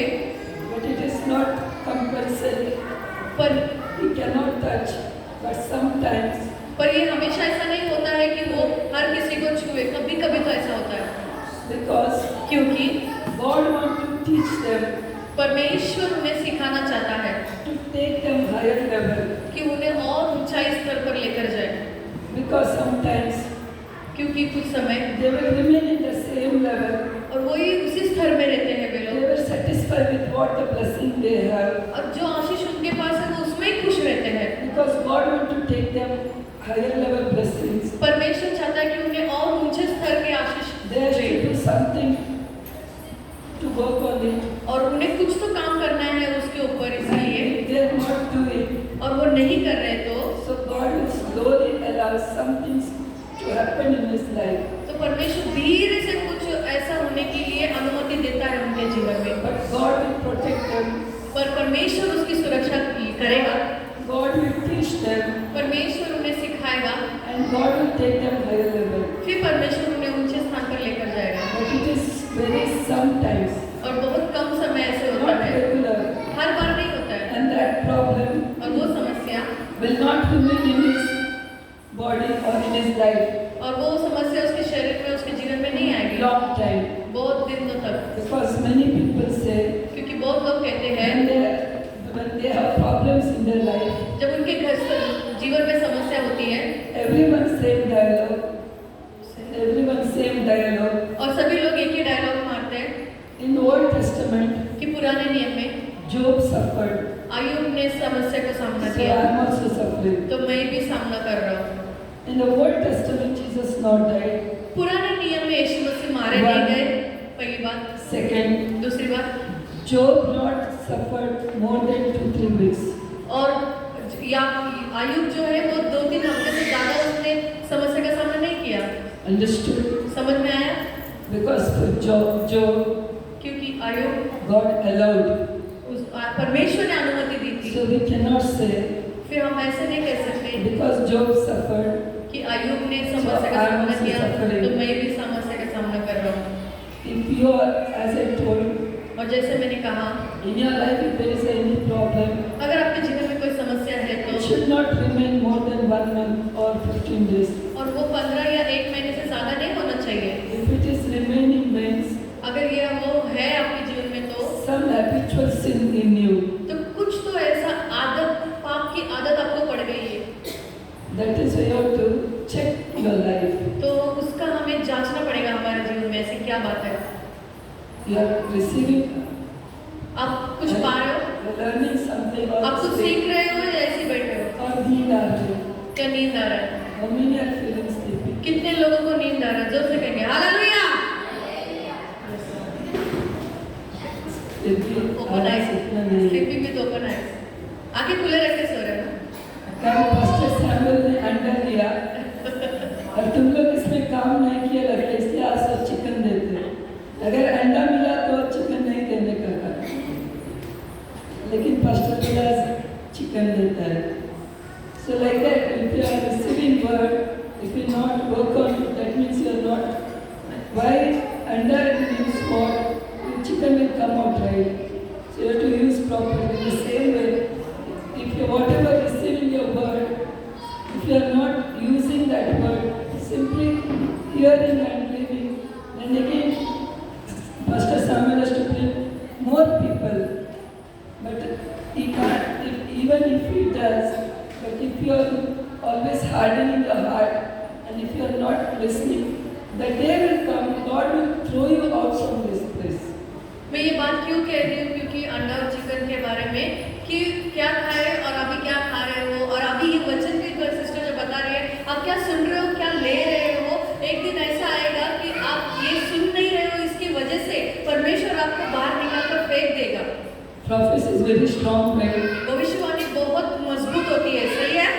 Speaker 1: but it is not compulsory.
Speaker 2: पर
Speaker 1: He cannot touch, but sometimes
Speaker 2: ये हमेशा ऐसा नहीं होता है कि वो हर किसी को छुए। कभी कभी तो ऐसा होता है
Speaker 1: because
Speaker 2: क्योंकि
Speaker 1: God wants to teach them
Speaker 2: परमेश्वर उन्हें सिखाना चाहता है
Speaker 1: to take them higher level.
Speaker 2: कि उन्हें और ऊंचाई स्तर पर लेकर जाए।
Speaker 1: Because sometimes
Speaker 2: क्योंकि कुछ समय
Speaker 1: they will remain in the same level.
Speaker 2: और वही उसी स्तर में रहते हैं वे
Speaker 1: They
Speaker 2: लोग,
Speaker 1: were satisfied with what the blessing they have.
Speaker 2: और जो आशीष उनके पास है वो उसमें ही खुश रहते हैं।
Speaker 1: Because God wants to take them higher level blessings.
Speaker 2: परमेश्वर चाहता है कि उन्हें और ऊंचे स्तर के आशीष
Speaker 1: They have
Speaker 2: they,
Speaker 1: to do something to work on it.
Speaker 2: और उन्हें कुछ तो काम करना है उसके ऊपर, इसलिए
Speaker 1: If they are not doing,
Speaker 2: और वो नहीं कर रहे
Speaker 1: so God will slowly allow some things to happen in his life.
Speaker 2: तो परमेश्वर धीरे से कुछ ऐसा होने के लिए अनुमति देता है उनके जीवन में।
Speaker 1: But God will protect them.
Speaker 2: पर परमेश्वर उसकी सुरक्षा करेगा,
Speaker 1: God will teach them,
Speaker 2: परमेश्वर उन्हें सिखाएगा,
Speaker 1: and God will take them higher level.
Speaker 2: फिर परमेश्वर उन्हें ऊंचे स्थान पर लेकर जाएगा।
Speaker 1: But it is very sometimes,
Speaker 2: और बहुत कम समय ऐसे होता
Speaker 1: not
Speaker 2: है,
Speaker 1: regular,
Speaker 2: हर बार नहीं होता है।
Speaker 1: and that problem
Speaker 2: और वो समस्या
Speaker 1: will not remain in his body or in his life
Speaker 2: और वो समस्या उसके शरीर में, उसके जीवन में नहीं आएगी
Speaker 1: long time.
Speaker 2: बहुत दिनों तक।
Speaker 1: Because many people say
Speaker 2: क्योंकि बहुत लोग कहते हैं
Speaker 1: when they have problems in their life,
Speaker 2: जब उनके जीवन में समस्या होती है,
Speaker 1: everyone same dialogue.
Speaker 2: और सभी लोग एक ही डायलॉग मारते हैं
Speaker 1: In Old Testament,
Speaker 2: कि पुराने नियम में
Speaker 1: Job suffered,
Speaker 2: आयुब ने समस्या का सामना
Speaker 1: so
Speaker 2: किया,
Speaker 1: I am also suffering.
Speaker 2: तो मैं भी सामना कर रहा हूँ।
Speaker 1: In the Old Testament, Jesus not died.
Speaker 2: पुराने नियम में यीशु मसीह मारे नहीं गए, पहली बात।
Speaker 1: Second,
Speaker 2: दूसरी बात,
Speaker 1: Job not suffered more than 2-3 weeks.
Speaker 2: और या आयुब जो है वो 2-3 हफ्ते से ज्यादा उसने समस्या का सामना नहीं किया।
Speaker 1: Understood?
Speaker 2: समझ में आया?
Speaker 1: Because for Job,
Speaker 2: क्योंकि आयुब
Speaker 1: God allowed.
Speaker 2: परमेश्वर ने अनुमति दी थी।
Speaker 1: So we cannot say
Speaker 2: फिर हम ऐसे नहीं कह सकते
Speaker 1: because Job suffered,
Speaker 2: कि आयुब ने समस्या का सामना किया तो मैं भी समस्या का सामना कर रहा हूँ।
Speaker 1: if you are, as I told,
Speaker 2: और जैसे मैंने कहा,
Speaker 1: in your life if there is any problem,
Speaker 2: अगर आपके जीवन में कोई समस्या है
Speaker 1: it
Speaker 2: तो
Speaker 1: should not remain more than 1 month or 15 days.
Speaker 2: और वो 15 या 1 महीने से ज्यादा नहीं होना चाहिए।
Speaker 1: If it is remaining means
Speaker 2: अगर ये वो है आपके जीवन में तो
Speaker 1: some habitual sin in you,
Speaker 2: कुछ तो ऐसा आदत, पाप की आदत आपको पड़ गई है,
Speaker 1: that is why you have to check your life.
Speaker 2: तो उसका हमें जांचना पड़ेगा हमारे जीवन में ऐसी क्या बात है।
Speaker 1: You are receiving,
Speaker 2: आप कुछ पा रहे हो,
Speaker 1: you are learning something or
Speaker 2: आप कुछ सीख रहे हो या ऐसे ही बैठे हो?
Speaker 1: or नींद आ रही है.
Speaker 2: क्या नींद आ रहा है?
Speaker 1: How many are feeling sleepy?
Speaker 2: कितने लोगों को नींद आ रहा है? जोर से कहेंगे hallelujah. Open eyes, sleeping with open eyes, आंखें खुले रख के सो रहे हो।
Speaker 1: कल पास्टर सैमुअल ने अंडा दिया और तुम लोग इसमें काम नहीं किया लगता, इसलिए आज सब चिकन देते हैं. अगर अंडा मिला तो चिकन नहीं देने का कारण, लेकिन पास्टर बिलास चिकन देता है. So like that, if you are receiving word, if you not work on it, that means you are not. Why under means what? Chicken will come out right. So you have to use properly. The same way, if you whatever receiving your word, if you are not using that word, simply hearing and living, then again, Pastor Samuel has to bring more people. But he can't. Even if he does. But if you are always hardening your heart and if you are not listening, the day will come, God will throw you out from this place.
Speaker 2: मैं ये बात क्यों कह रही हूँ? क्योंकि अंडा और चिकन के बारे में कि क्या खाए और अभी क्या खा रहे हो, और अभी ये वचन भी सिस्टर जो बता रही है, आप क्या सुन रहे हो, क्या ले रहे हो. एक दिन ऐसा आएगा कि आप ये सुन नहीं रहे हो, इसकी वजह से परमेश्वर आपको बाहर निकाल कर फेंक देगा.
Speaker 1: Prophecy is very strong, right?
Speaker 2: भविष्यवाणी बहुत मजबूत होती है, सही है?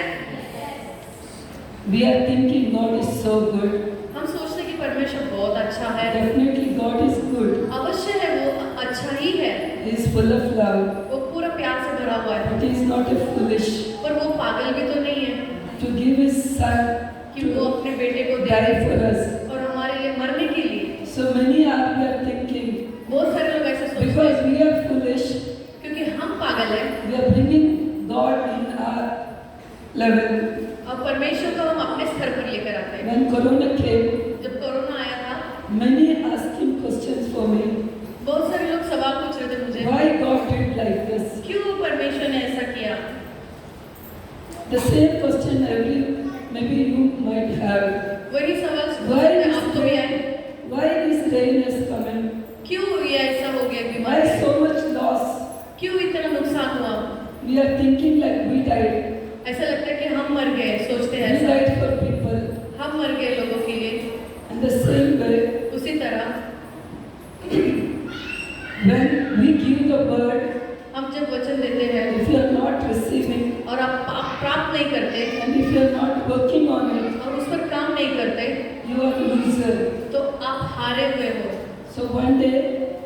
Speaker 1: We are thinking God is so good.
Speaker 2: हम सोचते हैं कि परमेश्वर बहुत अच्छा है.
Speaker 1: Definitely God is good.
Speaker 2: अवश्य है, वो अच्छा ही है.
Speaker 1: He is full of love.
Speaker 2: वो पूरा प्यार से भरा हुआ है.
Speaker 1: But He is not a foolish
Speaker 2: पर वो पागल भी तो नहीं है
Speaker 1: to give His Son
Speaker 2: कि वो
Speaker 1: to
Speaker 2: अपने बेटे को दे
Speaker 1: die for us.
Speaker 2: और हमारे लिए मरने के लिए.
Speaker 1: So many we are thinking
Speaker 2: बहुत सारे लोग ऐसे सोचते
Speaker 1: because
Speaker 2: हैं
Speaker 1: we are foolish,
Speaker 2: क्योंकि हम पागल हैं
Speaker 1: we are bringing God in our level.
Speaker 2: और परमेश्वर को हम अपने स्तर पर लेकर आते हैं.
Speaker 1: When Corona came,
Speaker 2: जब कोरोना आया था,
Speaker 1: many asking questions for me.
Speaker 2: बहुत सारे लोग सवाल पूछ रहे थे मुझे,
Speaker 1: Why God did like this?
Speaker 2: क्यों परमेश्वर ने ऐसा किया.
Speaker 1: The same question maybe you might have.
Speaker 2: वही सवाल
Speaker 1: Why
Speaker 2: आपको भी आए,
Speaker 1: this rain is coming?
Speaker 2: क्यों ये ऐसा हो गया,
Speaker 1: Why
Speaker 2: बीमारी,
Speaker 1: so much loss?
Speaker 2: क्यों इतना नुकसान हुआ.
Speaker 1: We are thinking like we died.
Speaker 2: ऐसा लगता है कि हम मर गए, सोचते हैं
Speaker 1: We
Speaker 2: ऐसा,
Speaker 1: died for people.
Speaker 2: हम मर गए लोगों के लिए.
Speaker 1: And the same way,
Speaker 2: उसी तरह
Speaker 1: when we give the word,
Speaker 2: हम जब वचन देते हैं
Speaker 1: if you are not receiving
Speaker 2: और आप प्राप्त नहीं करते
Speaker 1: and if you are not working on it,
Speaker 2: और उस पर काम नहीं करते,
Speaker 1: you are loser.
Speaker 2: तो आप हारे हुए हो.
Speaker 1: So one day,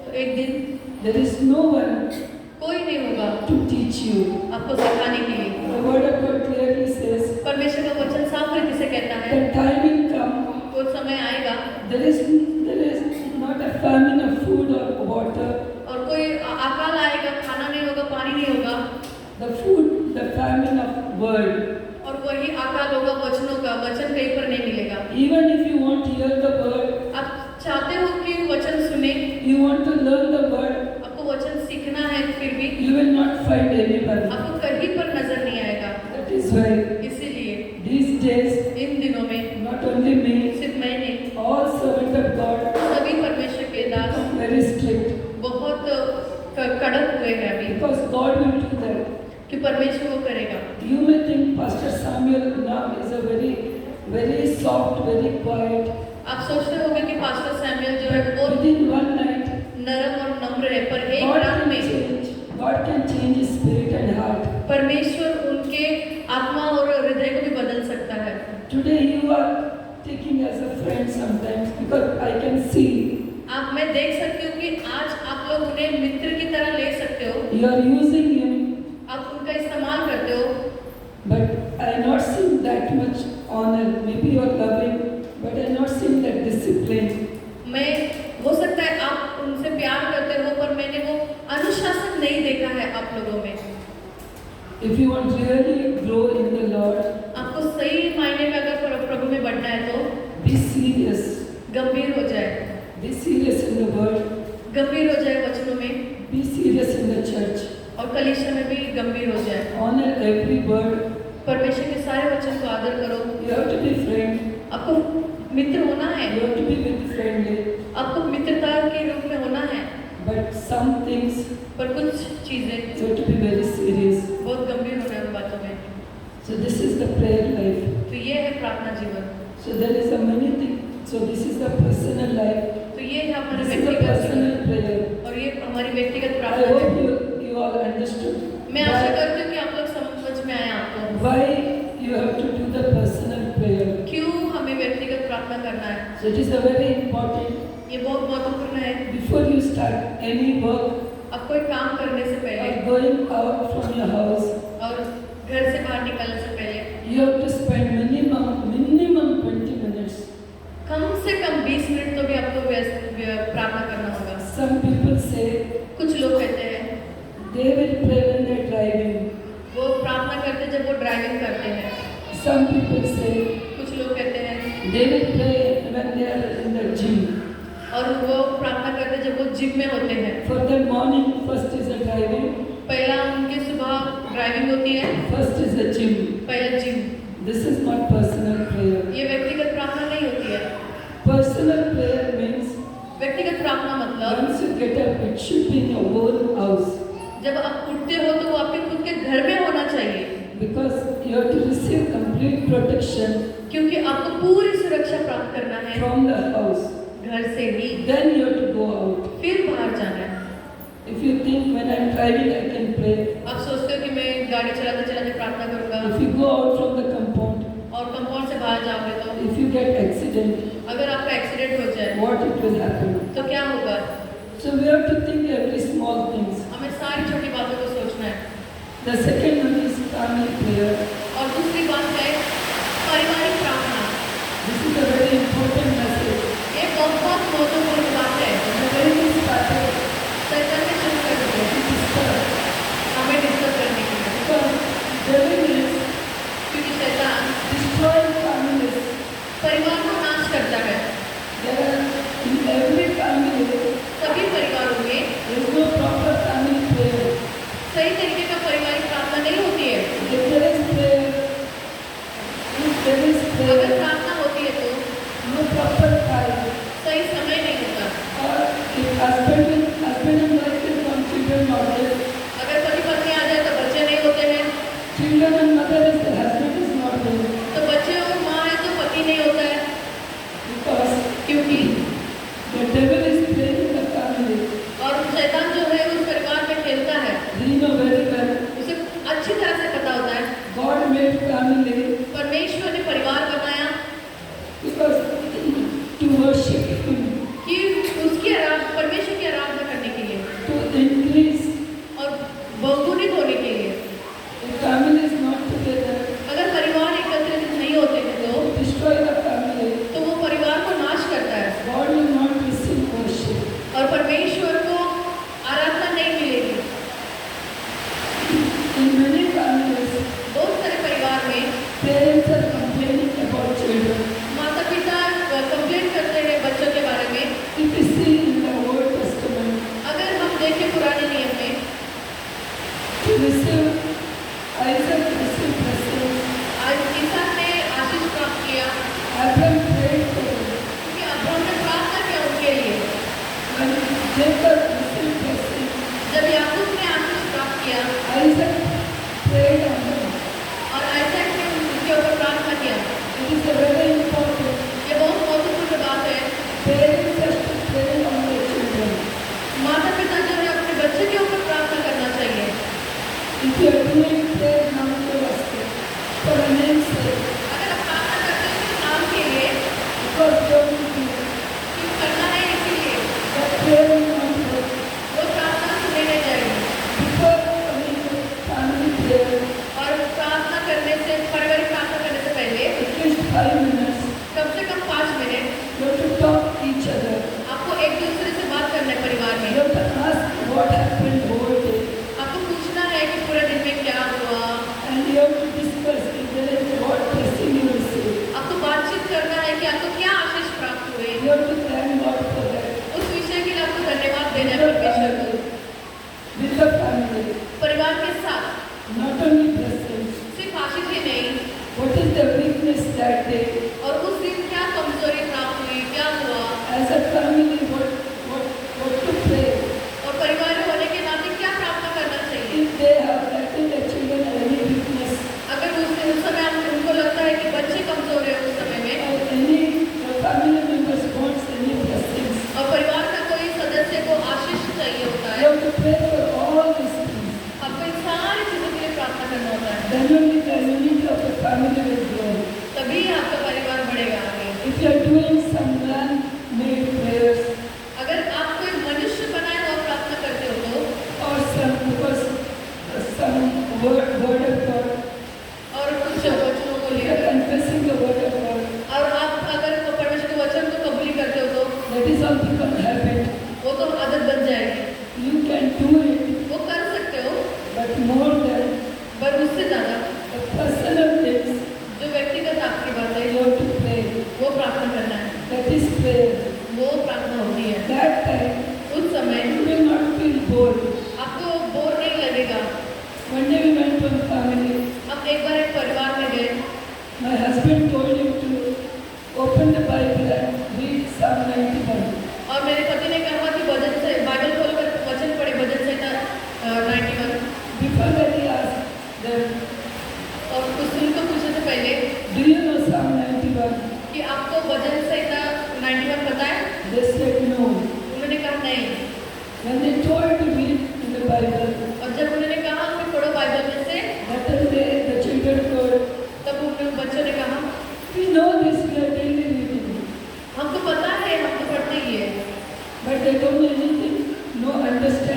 Speaker 2: तो एक दिन
Speaker 1: there is no one
Speaker 2: कोई नहीं होगा
Speaker 1: to teach you.
Speaker 2: आपको सिखाने के लिए.
Speaker 1: The word of God clearly says,
Speaker 2: परमेश्वर का वचन साफ रीति से कहता है,
Speaker 1: the time will come.
Speaker 2: वो समय आएगा
Speaker 1: There is not a famine of food or water.
Speaker 2: और कोई अकाल आएगा, खाना नहीं होगा, पानी नहीं होगा.
Speaker 1: The food, the famine of word.
Speaker 2: और वही अकाल होगा वचनों का. वचन कहीं पर नहीं मिलेगा.
Speaker 1: Even if you want to hear the word,
Speaker 2: आप चाहते हो कि वचन सुने,
Speaker 1: you want to learn the word,
Speaker 2: आपको वचन सीखना है, फिर भी
Speaker 1: you will not find anybody.
Speaker 2: आपको कहीं पर नजर नहीं आएगा.
Speaker 1: That is why
Speaker 2: इसीलिए
Speaker 1: these days,
Speaker 2: इन दिनों में
Speaker 1: not only me,
Speaker 2: सिर्फ मैं नहीं,
Speaker 1: all servants of God
Speaker 2: सभी परमेश्वर के दास
Speaker 1: become very strict
Speaker 2: बहुत कड़क हुए हैं अभी,
Speaker 1: because God will do that.
Speaker 2: कि परमेश्वर वो करेगा.
Speaker 1: You may think Pastor Samuel now is a very soft, very quiet.
Speaker 2: आप सोचते होंगे कि पास्टर सैमुअल जो है वो
Speaker 1: Within one night,
Speaker 2: नरम और नम्र है, पर एक
Speaker 1: God
Speaker 2: रात
Speaker 1: can
Speaker 2: में
Speaker 1: change. God can change his spirit and heart.
Speaker 2: परमेश्वर उनके आत्मा और हृदय को भी बदल सकता है.
Speaker 1: Today you are taking as a friend sometimes because I can see
Speaker 2: मैं देख सकती हूँ कि आज आप लोग उन्हें मित्र की तरह ले सकते हो,
Speaker 1: you are using him,
Speaker 2: आप उनका इस्तेमाल करते हो,
Speaker 1: but I not seen that much honor. Maybe you are loving, but I not seen that discipline.
Speaker 2: मैं हो सकता है आप उनसे प्यार करते हो, पर मैंने वो अनुशासन नहीं देखा है आप लोगों में.
Speaker 1: If you want really grow in the Lord,
Speaker 2: आपको सही मायने में अगर प्रभु में बढ़ना है तो
Speaker 1: be serious.
Speaker 2: गंभीर हो जाए,
Speaker 1: Be serious in the word.
Speaker 2: गंभीर हो जाए वचनों में,
Speaker 1: Be serious in the church.
Speaker 2: और कलीसिया में भी गंभीर हो जाए.
Speaker 1: Honor every word.
Speaker 2: परमेश्वर के सारे वचन को आदर करो.
Speaker 1: You have to be friend.
Speaker 2: आपको मित्र होना है,
Speaker 1: You have to be very friendly.
Speaker 2: आपको मित्रता के रूप में होना है.
Speaker 1: things
Speaker 2: पर कुछ चीजें
Speaker 1: you have to be very serious.
Speaker 2: बहुत गंभीर होना है उन बातों में।
Speaker 1: So this is the prayer life.
Speaker 2: तो ये है प्रार्थना जीवन।
Speaker 1: So there is a many things. So this is the personal life.
Speaker 2: तो ये है हमारा
Speaker 1: This is the
Speaker 2: व्यक्तिगत
Speaker 1: personal
Speaker 2: जीवन
Speaker 1: prayer.
Speaker 2: और ये हमारी व्यक्तिगत
Speaker 1: I
Speaker 2: प्रार्थना
Speaker 1: hope
Speaker 2: है।
Speaker 1: you all understood.
Speaker 2: मैं आशा करती हूँ कि आप लोग समझ में आया आपको
Speaker 1: Why you have to do the personal prayer.
Speaker 2: क्यों हमें व्यक्तिगत प्रार्थना करना है।
Speaker 1: So it is a very important.
Speaker 2: ये बहुत महत्वपूर्ण है।
Speaker 1: Before you start any work
Speaker 2: अब कोई काम करने से
Speaker 1: or
Speaker 2: पहले
Speaker 1: going out from your house,
Speaker 2: और घर से बाहर निकलने से पहले
Speaker 1: you have to spend minimum 20 minutes.
Speaker 2: कम से कम 20 मिनट तो भी आपको प्रार्थना करना होगा।
Speaker 1: Some people say
Speaker 2: कुछ लोग कहते हैं
Speaker 1: they will pray when they're driving.
Speaker 2: वो प्रार्थना करते जब वो ड्राइविंग करते हैं।
Speaker 1: Some people say
Speaker 2: कुछ लोग कहते हैं
Speaker 1: they will pray when they are in the gym.
Speaker 2: और वो प्रार्थना करते जब वो जिम में होते हैं।
Speaker 1: For their morning, first is the driving,
Speaker 2: पहला उनकी सुबह ड्राइविंग होती है,
Speaker 1: first is the gym.
Speaker 2: पहला gym.
Speaker 1: This is not personal prayer.
Speaker 2: ये व्यक्तिगत प्रार्थना नहीं होती है।
Speaker 1: Personal prayer means
Speaker 2: व्यक्तिगत प्रार्थना मतलब
Speaker 1: once you get up, it should be in your own house.
Speaker 2: जब आप उठते हो तो वो आपके खुद के घर में होना चाहिए,
Speaker 1: Because you have to receive complete protection
Speaker 2: क्योंकि आपको पूरी सुरक्षा प्राप्त करना है
Speaker 1: from the house.
Speaker 2: घर से ही।
Speaker 1: Then you have to go out.
Speaker 2: फिर बाहर जाना है।
Speaker 1: If you think when I'm driving I can pray,
Speaker 2: आप सोचते हो कि मैं गाड़ी चलाते चलाते प्रार्थना करूंगा,
Speaker 1: if you go out from the compound,
Speaker 2: और कंपाउंड से बाहर जाओगे तो
Speaker 1: if you get accident,
Speaker 2: अगर आपका एक्सीडेंट हो जाए
Speaker 1: what it will happen?
Speaker 2: तो क्या होगा।
Speaker 1: So we have to think every small things.
Speaker 2: हमें सारी छोटी बातों को सोचना है।
Speaker 1: The second one is family prayer.
Speaker 2: और दूसरी बात है पारिवारिक प्रार्थना।
Speaker 1: This is a very important message.
Speaker 2: ये बहुत महत्वपूर्ण बात है।
Speaker 1: The very thing started
Speaker 2: शैतान ने शुरू कर दिया
Speaker 1: to disturb.
Speaker 2: हमें डिस्टर्ब करने के लिए,
Speaker 1: Because devil is
Speaker 2: क्योंकि शैतान
Speaker 1: destroying families.
Speaker 2: परिवार को नाश करता है।
Speaker 1: There are in every family
Speaker 2: सभी परिवारों में
Speaker 1: there is no proper family prayer.
Speaker 2: सही तरीके का पारिवारिक प्रार्थना नहीं होती है।
Speaker 1: If there is prayer, if there is
Speaker 2: अगर
Speaker 1: prayer,
Speaker 2: प्रार्थना होती है तो
Speaker 1: no proper time.
Speaker 2: सही समय नहीं होता।
Speaker 1: Or if husband and wife will come, children not there.
Speaker 2: अगर पति पत्नी आ जाए तो बच्चे नहीं होते हैं,
Speaker 1: Children and mother is there, husband is not there.
Speaker 2: तो बच्चे और माँ है तो पति नहीं होता है,
Speaker 1: Because
Speaker 2: क्योंकि
Speaker 1: the devil is playing in the family.
Speaker 2: और शैतान जो है उस परिवार में खेलता है।
Speaker 1: We know very well.
Speaker 2: उसे अच्छी तरह से पता होता है
Speaker 1: God made family
Speaker 2: परमेश्वर ने परिवार बनाया
Speaker 1: because to worship Him,
Speaker 2: कि उसकी परमेश्वर की आराधना करने के लिए
Speaker 1: to increase.
Speaker 2: और बहुगुणित होने के लिए।
Speaker 1: If family is not together,
Speaker 2: अगर परिवार एकत्रित नहीं होते हैं तो
Speaker 1: destroy the family.
Speaker 2: वो परिवार को नाश करता है
Speaker 1: God will not receive worship.
Speaker 2: और परमेश्वर को आराधना नहीं मिलेगी।
Speaker 1: In many families,
Speaker 2: बहुत सारे परिवार में
Speaker 1: parents are complaining about children.
Speaker 2: माता पिता कंप्लेन करते हैं बच्चों के बारे में।
Speaker 1: If you see in the Old Testament,
Speaker 2: अगर हम देखें पुराने नियम में
Speaker 1: to receive Isaac received blessings.
Speaker 2: आज इसहाक ने आशीष प्राप्त किया
Speaker 1: Abraham prayed for him.
Speaker 2: क्योंकि अब्राहम ने प्रार्थना किया उनके लिए।
Speaker 1: When Jacob received blessings,
Speaker 2: जब याकूब ने आशीष प्राप्त किया
Speaker 1: Isaac prayed on him.
Speaker 2: और आइजैक ने उनके ऊपर प्रार्थना किया।
Speaker 1: It is a very important.
Speaker 2: ये बहुत महत्वपूर्ण बात है।
Speaker 1: Parents have to pray on their children.
Speaker 2: माता पिता जो है अपने बच्चे के ऊपर प्रार्थना करना चाहिए।
Speaker 1: If you are doing prayer now for us, for a name's sake,
Speaker 2: अगर आप प्रार्थना करते हैं तो नाम के लिए
Speaker 1: because God will do it.
Speaker 2: क्यों करना है, इसीलिए
Speaker 1: That prayer will not work.
Speaker 2: वो प्रार्थना सुनी नहीं जाएगी।
Speaker 1: Before coming to family prayer,
Speaker 2: और प्रार्थना करने से पारिवारिक प्रार्थना करने से पहले
Speaker 1: at least 5 minutes,
Speaker 2: कम से कम 5 minute
Speaker 1: you have to talk to each other.
Speaker 2: आपको एक दूसरे से बात करना है परिवार में।
Speaker 1: You have to ask what happened whole day.
Speaker 2: आपको पूछना है कि पूरे दिन में क्या हुआ।
Speaker 1: And you have to discuss if there is what blessing you receive.
Speaker 2: आपको बातचीत करना है कि आपको क्या आशीष प्राप्त हुए।
Speaker 1: You have to thank God for that.
Speaker 2: उस विषय के लिए आपको धन्यवाद
Speaker 1: With
Speaker 2: देना है
Speaker 1: the
Speaker 2: परमेश्वर को।
Speaker 1: family. With the family.
Speaker 2: परिवार के साथ
Speaker 1: Not only blessings.
Speaker 2: सिर्फ आशीष ही नहीं,
Speaker 1: What is the weakness that day?
Speaker 2: और उस दिन क्या कमजोरी प्राप्त हुई, क्या हुआ।
Speaker 1: As a family, what to pray?
Speaker 2: और परिवार होने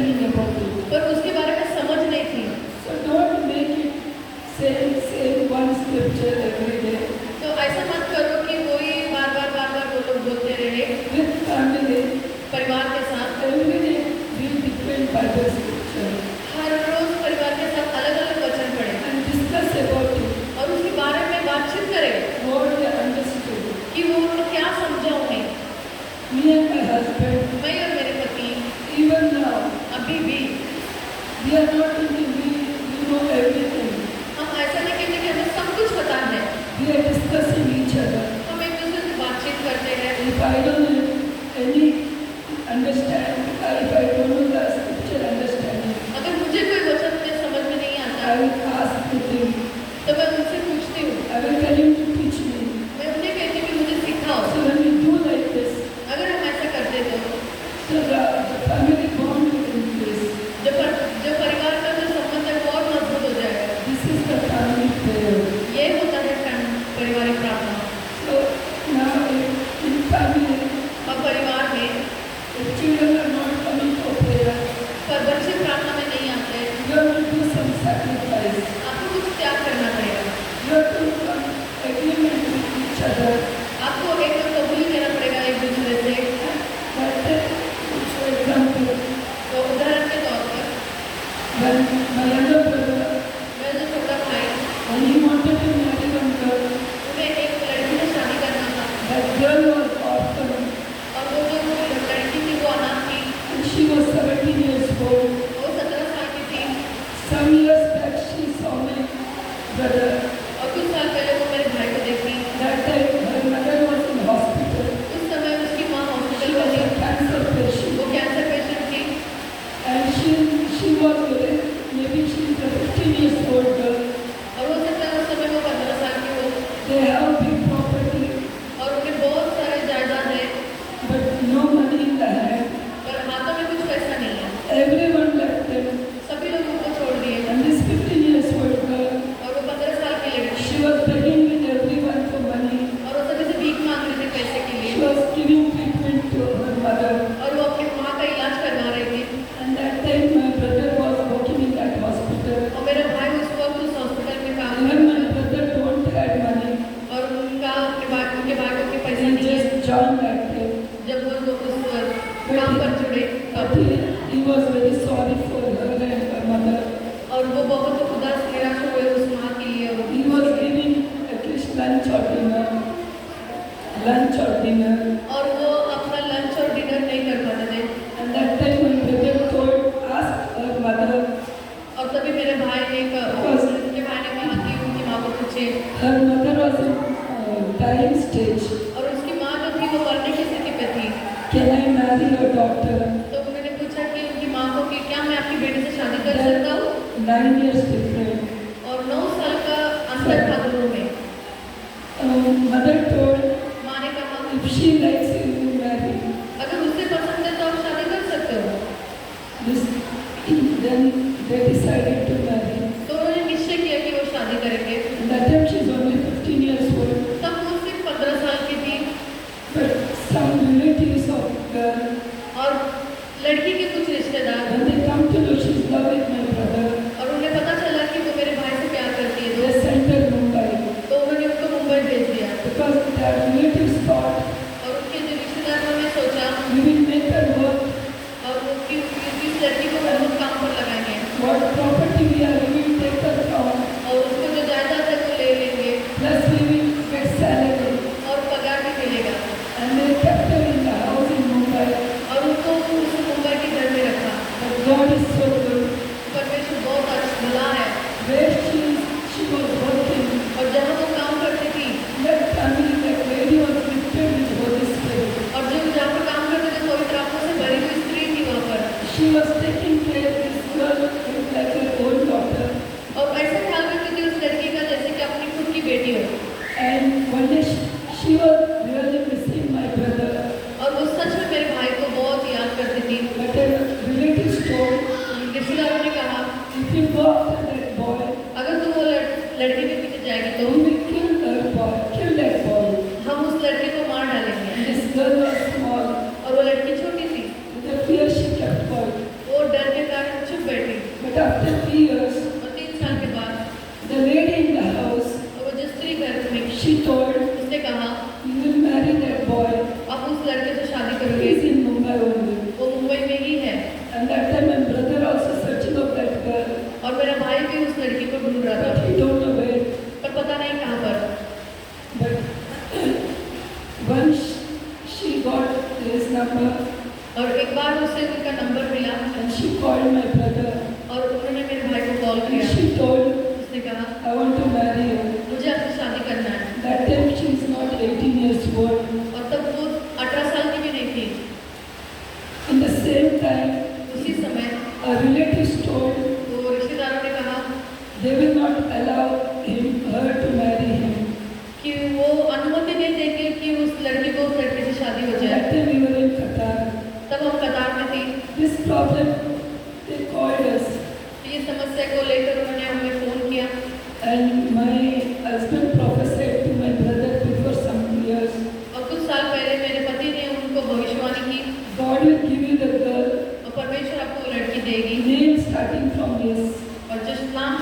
Speaker 1: understanding about it.
Speaker 2: पर उसके बारे में समझ नहीं थी।
Speaker 1: So don't make it say one scripture every day.
Speaker 2: तो ऐसा मत करो कि वही बार-बार वो लोग बोलते रहे।
Speaker 1: With family,
Speaker 2: परिवार के साथ
Speaker 1: every day read different Bible scripture
Speaker 2: हर रोज परिवार के साथ अलग-अलग वचन पढ़ें
Speaker 1: and discuss about it.
Speaker 2: और उसके बारे में बातचीत करें
Speaker 1: What they understood.
Speaker 2: कि वो क्या समझा उन्हें।
Speaker 1: Me and my husband,
Speaker 2: मैं और मेरे पति
Speaker 1: even now,
Speaker 2: अभी भी
Speaker 1: we are not thinking we know everything.
Speaker 2: हम ऐसा नहीं कहते कि हमें सब कुछ पता है।
Speaker 1: We are discussing each other.
Speaker 2: हम एक दूसरे से बातचीत करते हैं।
Speaker 1: If I don't have any understand, if I don't know the scripture understanding,
Speaker 2: अगर मुझे कोई वचन मुझे समझ में नहीं
Speaker 1: I
Speaker 2: आता
Speaker 1: will ask him.
Speaker 2: तो मैं उनसे पूछती हूँ।
Speaker 1: I will tell him to teach me.
Speaker 2: मैं उन्हें कहती हूँ कि मुझे सिखाओ।
Speaker 1: So when we do like this,
Speaker 2: अगर हम ऐसा करते तो
Speaker 1: so the family bond will increase.
Speaker 2: जो परिवार का जो संबंध है वो और मजबूत हो जाएगा।
Speaker 1: This is the family prayer.
Speaker 2: ये होता है पारिवारिक प्रार्थना।
Speaker 1: So now in family,
Speaker 2: और परिवार में
Speaker 1: the children are not coming for prayer.
Speaker 2: पर बच्चे प्रार्थना में नहीं आते।
Speaker 1: You have to do some sacrifice.
Speaker 2: आपको कुछ त्याग करना पड़ेगा।
Speaker 1: You have to come agreement with each other.
Speaker 2: आपको एक कबूली करना पड़ेगा एक दूसरे से।
Speaker 1: For example,
Speaker 2: तो उदाहरण के तौर पर
Speaker 1: when my younger brother,
Speaker 2: मेरा जो छोटा भाई
Speaker 1: when he wanted to marry one girl,
Speaker 2: उन्हें एक लड़की से शादी करना था
Speaker 1: that girl was orphan
Speaker 2: और वो जो लड़की थी वो अनाथ थी।
Speaker 1: and she was 17 years old.
Speaker 2: वो 17 साल की थी
Speaker 1: Some years back she saw my brother.
Speaker 2: और कुछ साल पहले वो मेरे भाई को देखी।
Speaker 1: That time her mother was in hospital.
Speaker 2: उस समय उसकी माँ
Speaker 1: She
Speaker 2: हॉस्पिटल
Speaker 1: was
Speaker 2: में
Speaker 1: a
Speaker 2: थी।
Speaker 1: cancer patient
Speaker 2: वो कैंसर पेशेंट थी
Speaker 1: and she was maybe she is a 15 years old girl.
Speaker 2: और हो सकता है उस समय वो 15 साल की हो
Speaker 1: They have big property
Speaker 2: और उन्हें बहुत सारे जायदाद है
Speaker 1: but no money in the hand.
Speaker 2: पर हाथों में कुछ पैसा नहीं है।
Speaker 1: Everyone left them
Speaker 2: सभी लोग उनको छोड़ दिए
Speaker 1: and this 15 years old girl,
Speaker 2: और वो 15 साल की लड़की
Speaker 1: she was begging with everyone for money.
Speaker 2: और वो सभी से भीख मांग रही थी पैसे के
Speaker 1: She
Speaker 2: लिए
Speaker 1: was giving treatment to her mother.
Speaker 2: और वो अपनी माँ का इलाज करवा रही थी।
Speaker 1: And that time my brother was working in that hospital.
Speaker 2: और मेरा भाई उस वक्त उस हॉस्पिटल में काम
Speaker 1: Even
Speaker 2: करता
Speaker 1: my brother don't have money.
Speaker 2: और उनके भाई को पैसा
Speaker 1: He
Speaker 2: नहीं है।
Speaker 1: just joined that day.
Speaker 2: जब वो उस काम पर जुड़े
Speaker 1: But he was very sorry for her and her mother.
Speaker 2: और वो बहुत उदास निराश हुए उस माँ के लिए।
Speaker 1: He was giving at least lunch or dinner.
Speaker 2: और वो अपना लंच और डिनर नहीं कर पाते थे।
Speaker 1: And that time my brother asked her mother.
Speaker 2: और तभी मेरे भाई ने उनके भाई ने कहा कि उनकी माँ को पूछे।
Speaker 1: Her mother was in dying stage.
Speaker 2: और उसकी माँ जो थी वो मरने की स्थिति पे थी।
Speaker 1: Can I marry your daughter?
Speaker 2: तो उन्होंने पूछा कि उनकी माँ को कि क्या मैं आपकी बेटी से शादी कर सकता हूँ?
Speaker 1: 9 years different.
Speaker 2: और 9 साल का अंतर था दोनों में।
Speaker 1: Mother told
Speaker 2: माँ ने कहा
Speaker 1: if she likes you, you marry.
Speaker 2: अगर उससे पसंद है तो आप शादी कर सकते हो।
Speaker 1: Then they decided to marry.
Speaker 2: तो उन्होंने निश्चय किया कि वो शादी करेंगे।
Speaker 1: That time she is only 15 years old.
Speaker 2: तब वो सिर्फ 15 साल की थी
Speaker 1: But some relatives of girl,
Speaker 2: और लड़की के कुछ रिश्तेदार
Speaker 1: when they come to know she is loving my brother,
Speaker 2: और उन्हें पता चला कि वो मेरे भाई से प्यार करती है
Speaker 1: they sent her Mumbai.
Speaker 2: तो उन्होंने उनको मुंबई भेज दिया।
Speaker 1: Because their relatives thought
Speaker 2: और उनके जो रिश्तेदारों ने सोचा
Speaker 1: we will make her work.
Speaker 2: और उनकी इस लड़की को बहुत काम पर लगाएंगे
Speaker 1: What property we are, we will take her from.
Speaker 2: और उसको जो जायदाद है वो ले लेंगे
Speaker 1: Plus we will get salary.
Speaker 2: और पगार भी मिलेगा।
Speaker 1: And they kept her in the house in Mumbai.
Speaker 2: और उनको उस मुंबई के घर में रखा।
Speaker 1: But God is so good.
Speaker 2: परमेश्वर बहुत अच्छा भला है।
Speaker 1: Where she was working,
Speaker 2: और जहाँ वो काम करती थी
Speaker 1: that family, that lady was gifted with Holy Spirit.
Speaker 2: और जो जहाँ पर काम करते थे पवित्र आत्मा से भरी हुई स्त्री थी वहाँ पर।
Speaker 1: She was taking care of this girl like her own daughter.
Speaker 2: और ऐसे ख्याल रखती थी उस लड़की का जैसे कि अपनी खुद की बेटी हो।
Speaker 1: And one day she was really missing my brother.
Speaker 2: और वो सच में मेरे भाई को बहुत याद करती थी।
Speaker 1: But her relatives told,
Speaker 2: रिश्तेदारों ने कहा
Speaker 1: if you go after that boy,
Speaker 2: अगर तुम वो लड़के के पीछे जाएगी तो
Speaker 1: we will kill that boy.
Speaker 2: हम उस लड़के को मार डालेंगे।
Speaker 1: This girl was small.
Speaker 2: और वो लड़की छोटी थी
Speaker 1: With the fear she kept quiet.
Speaker 2: वो डर के
Speaker 1: after 3 years,
Speaker 2: और 3 साल के बाद
Speaker 1: the lady in the house,
Speaker 2: वो जो स्त्री घर में
Speaker 1: she told,
Speaker 2: उसने कहा
Speaker 1: you will marry that boy.
Speaker 2: आप उस लड़के से शादी
Speaker 1: He
Speaker 2: करोगे,
Speaker 1: is in Mumbai only.
Speaker 2: वो मुंबई में ही है।
Speaker 1: And that time my brother also searching of that girl,
Speaker 2: और मेरा भाई भी उस लड़की को ढूंढ रहा
Speaker 1: but
Speaker 2: था,
Speaker 1: he don't know where.
Speaker 2: पर पता नहीं कहाँ पर।
Speaker 1: But once she got his number
Speaker 2: और एक बार उसे उनका नंबर मिला
Speaker 1: and she called my brother
Speaker 2: और उन्होंने मेरे भाई को कॉल
Speaker 1: and
Speaker 2: किया।
Speaker 1: she told,
Speaker 2: उसने कहा
Speaker 1: I want to marry you.
Speaker 2: मुझे आपसे शादी करना है।
Speaker 1: That time she is not 18 years old.
Speaker 2: और तब वो 18 साल की भी नहीं थी।
Speaker 1: In the same time,
Speaker 2: उसी समय
Speaker 1: our relatives told
Speaker 2: तो रिश्तेदारों ने कहा
Speaker 1: they will not allow her to marry him.
Speaker 2: कि वो अनुमति नहीं देंगे कि उस लड़की को उस लड़के से शादी हो जाए।
Speaker 1: That time we were in Qatar.
Speaker 2: तब हम कतार में थी।
Speaker 1: This problem, they called us
Speaker 2: ये समस्या को लेकर उन्होंने हमें फोन किया
Speaker 1: and my husband prophesied to my brother before some years,
Speaker 2: और कुछ साल पहले मेरे पति ने उनको भविष्यवाणी की
Speaker 1: God will give you the girl,
Speaker 2: और परमेश्वर आपको वो लड़की देगी
Speaker 1: name starting from yes.
Speaker 2: और जो नाम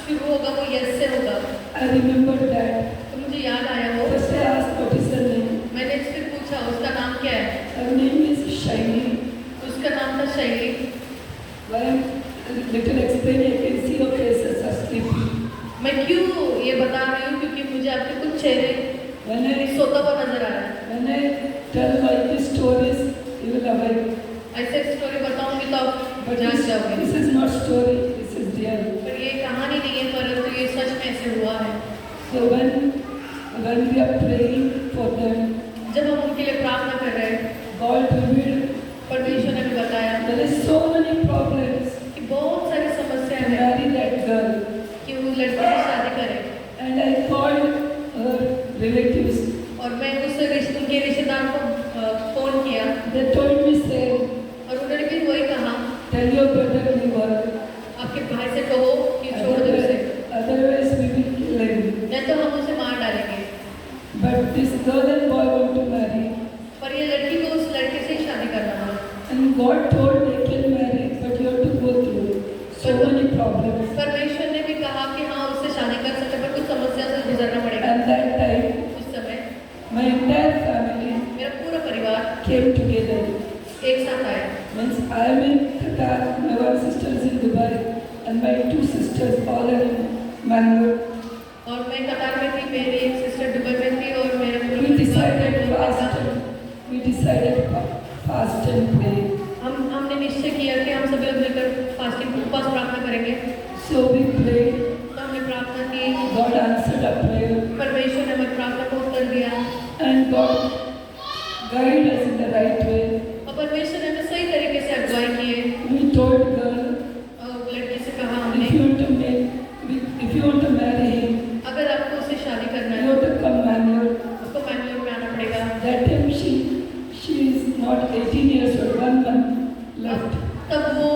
Speaker 2: शुरू होगा वो यस से होगा।
Speaker 1: I remembered that.
Speaker 2: तो मुझे याद आया वो।
Speaker 1: First I asked what is her name.
Speaker 2: मैंने इससे पूछा उसका नाम क्या है।
Speaker 1: Her name is Shaili.
Speaker 2: उसका नाम था शैली।
Speaker 1: Why I'm little explain, I can see your faces are sleepy.
Speaker 2: मैं क्यों ये बता रही हूँ क्योंकि मुझे आपके कुछ चेहरे
Speaker 1: When I
Speaker 2: सोता हुआ नजर आ रहा है।
Speaker 1: when I tell like these stories, you will awake.
Speaker 2: ऐसे स्टोरी बताऊंगी तो आप
Speaker 1: But
Speaker 2: जाग
Speaker 1: this
Speaker 2: जाओगे।
Speaker 1: is not story. This is real.
Speaker 2: पर ये कहानी नहीं है परंतु ये सच में ऐसे हुआ है।
Speaker 1: So when we are praying for them,
Speaker 2: जब हम उनके लिए प्रार्थना कर रहे हैं
Speaker 1: God revealed
Speaker 2: परमेश्वर ने भी बताया
Speaker 1: there is so many problems
Speaker 2: कि बहुत सारी
Speaker 1: to
Speaker 2: समस्याएं हैं
Speaker 1: marry that girl.
Speaker 2: कि वो लड़की से शादी करे।
Speaker 1: And I called her relatives.
Speaker 2: और मैं उनके रिश्तेदार को फोन किया
Speaker 1: They told me, say,
Speaker 2: और उन्होंने भी वही कहा
Speaker 1: tell your brother leave her.
Speaker 2: आपके भाई से कहो कि छोड़ दो उसे,
Speaker 1: Otherwise we will kill him.
Speaker 2: नहीं तो हम उसे मार डालेंगे।
Speaker 1: But this girl and boy want to marry.
Speaker 2: पर ये लड़की को उस लड़के से ही शादी करना था।
Speaker 1: And God told they can marry, but you have to go through so many problems.
Speaker 2: परमेश्वर ने भी कहा कि हाँ उससे शादी कर सकते पर कुछ समस्या से गुजरना पड़ेगा।
Speaker 1: And that time,
Speaker 2: उस समय
Speaker 1: my entire family
Speaker 2: मेरा पूरा परिवार
Speaker 1: came together.
Speaker 2: एक साथ आया।
Speaker 1: Means I am in Qatar, my one sister is in Dubai, and my two sisters all are in Mangalore.
Speaker 2: और मैं कतार में थी, मेरी एक सिस्टर दुबई में थी और मेरा पूरा
Speaker 1: We
Speaker 2: परिवार
Speaker 1: decided
Speaker 2: बैंगलोर में
Speaker 1: fast
Speaker 2: था।
Speaker 1: and we decided fast and pray.
Speaker 2: हमने निश्चय किया कि हम सभी लोग मिलकर फास्टिंग उपवास प्रार्थना करेंगे।
Speaker 1: So we prayed.
Speaker 2: तो हमने प्रार्थना की,
Speaker 1: God answered our prayer,
Speaker 2: परमेश्वर ने हमारी प्रार्थना को उत्तर दिया
Speaker 1: and God guided us in the right way.
Speaker 2: और परमेश्वर ने हमें सही तरीके से अगुवाई किए।
Speaker 1: We told girl,
Speaker 2: और लड़की से कहा
Speaker 1: if
Speaker 2: हमने
Speaker 1: you want to marry him,
Speaker 2: अगर आपको उससे शादी करना
Speaker 1: you
Speaker 2: है
Speaker 1: have to come Mangalore.
Speaker 2: आपको बैंगलोर में आना पड़ेगा।
Speaker 1: That time she is not 18 years old, 1 month left.
Speaker 2: तब वो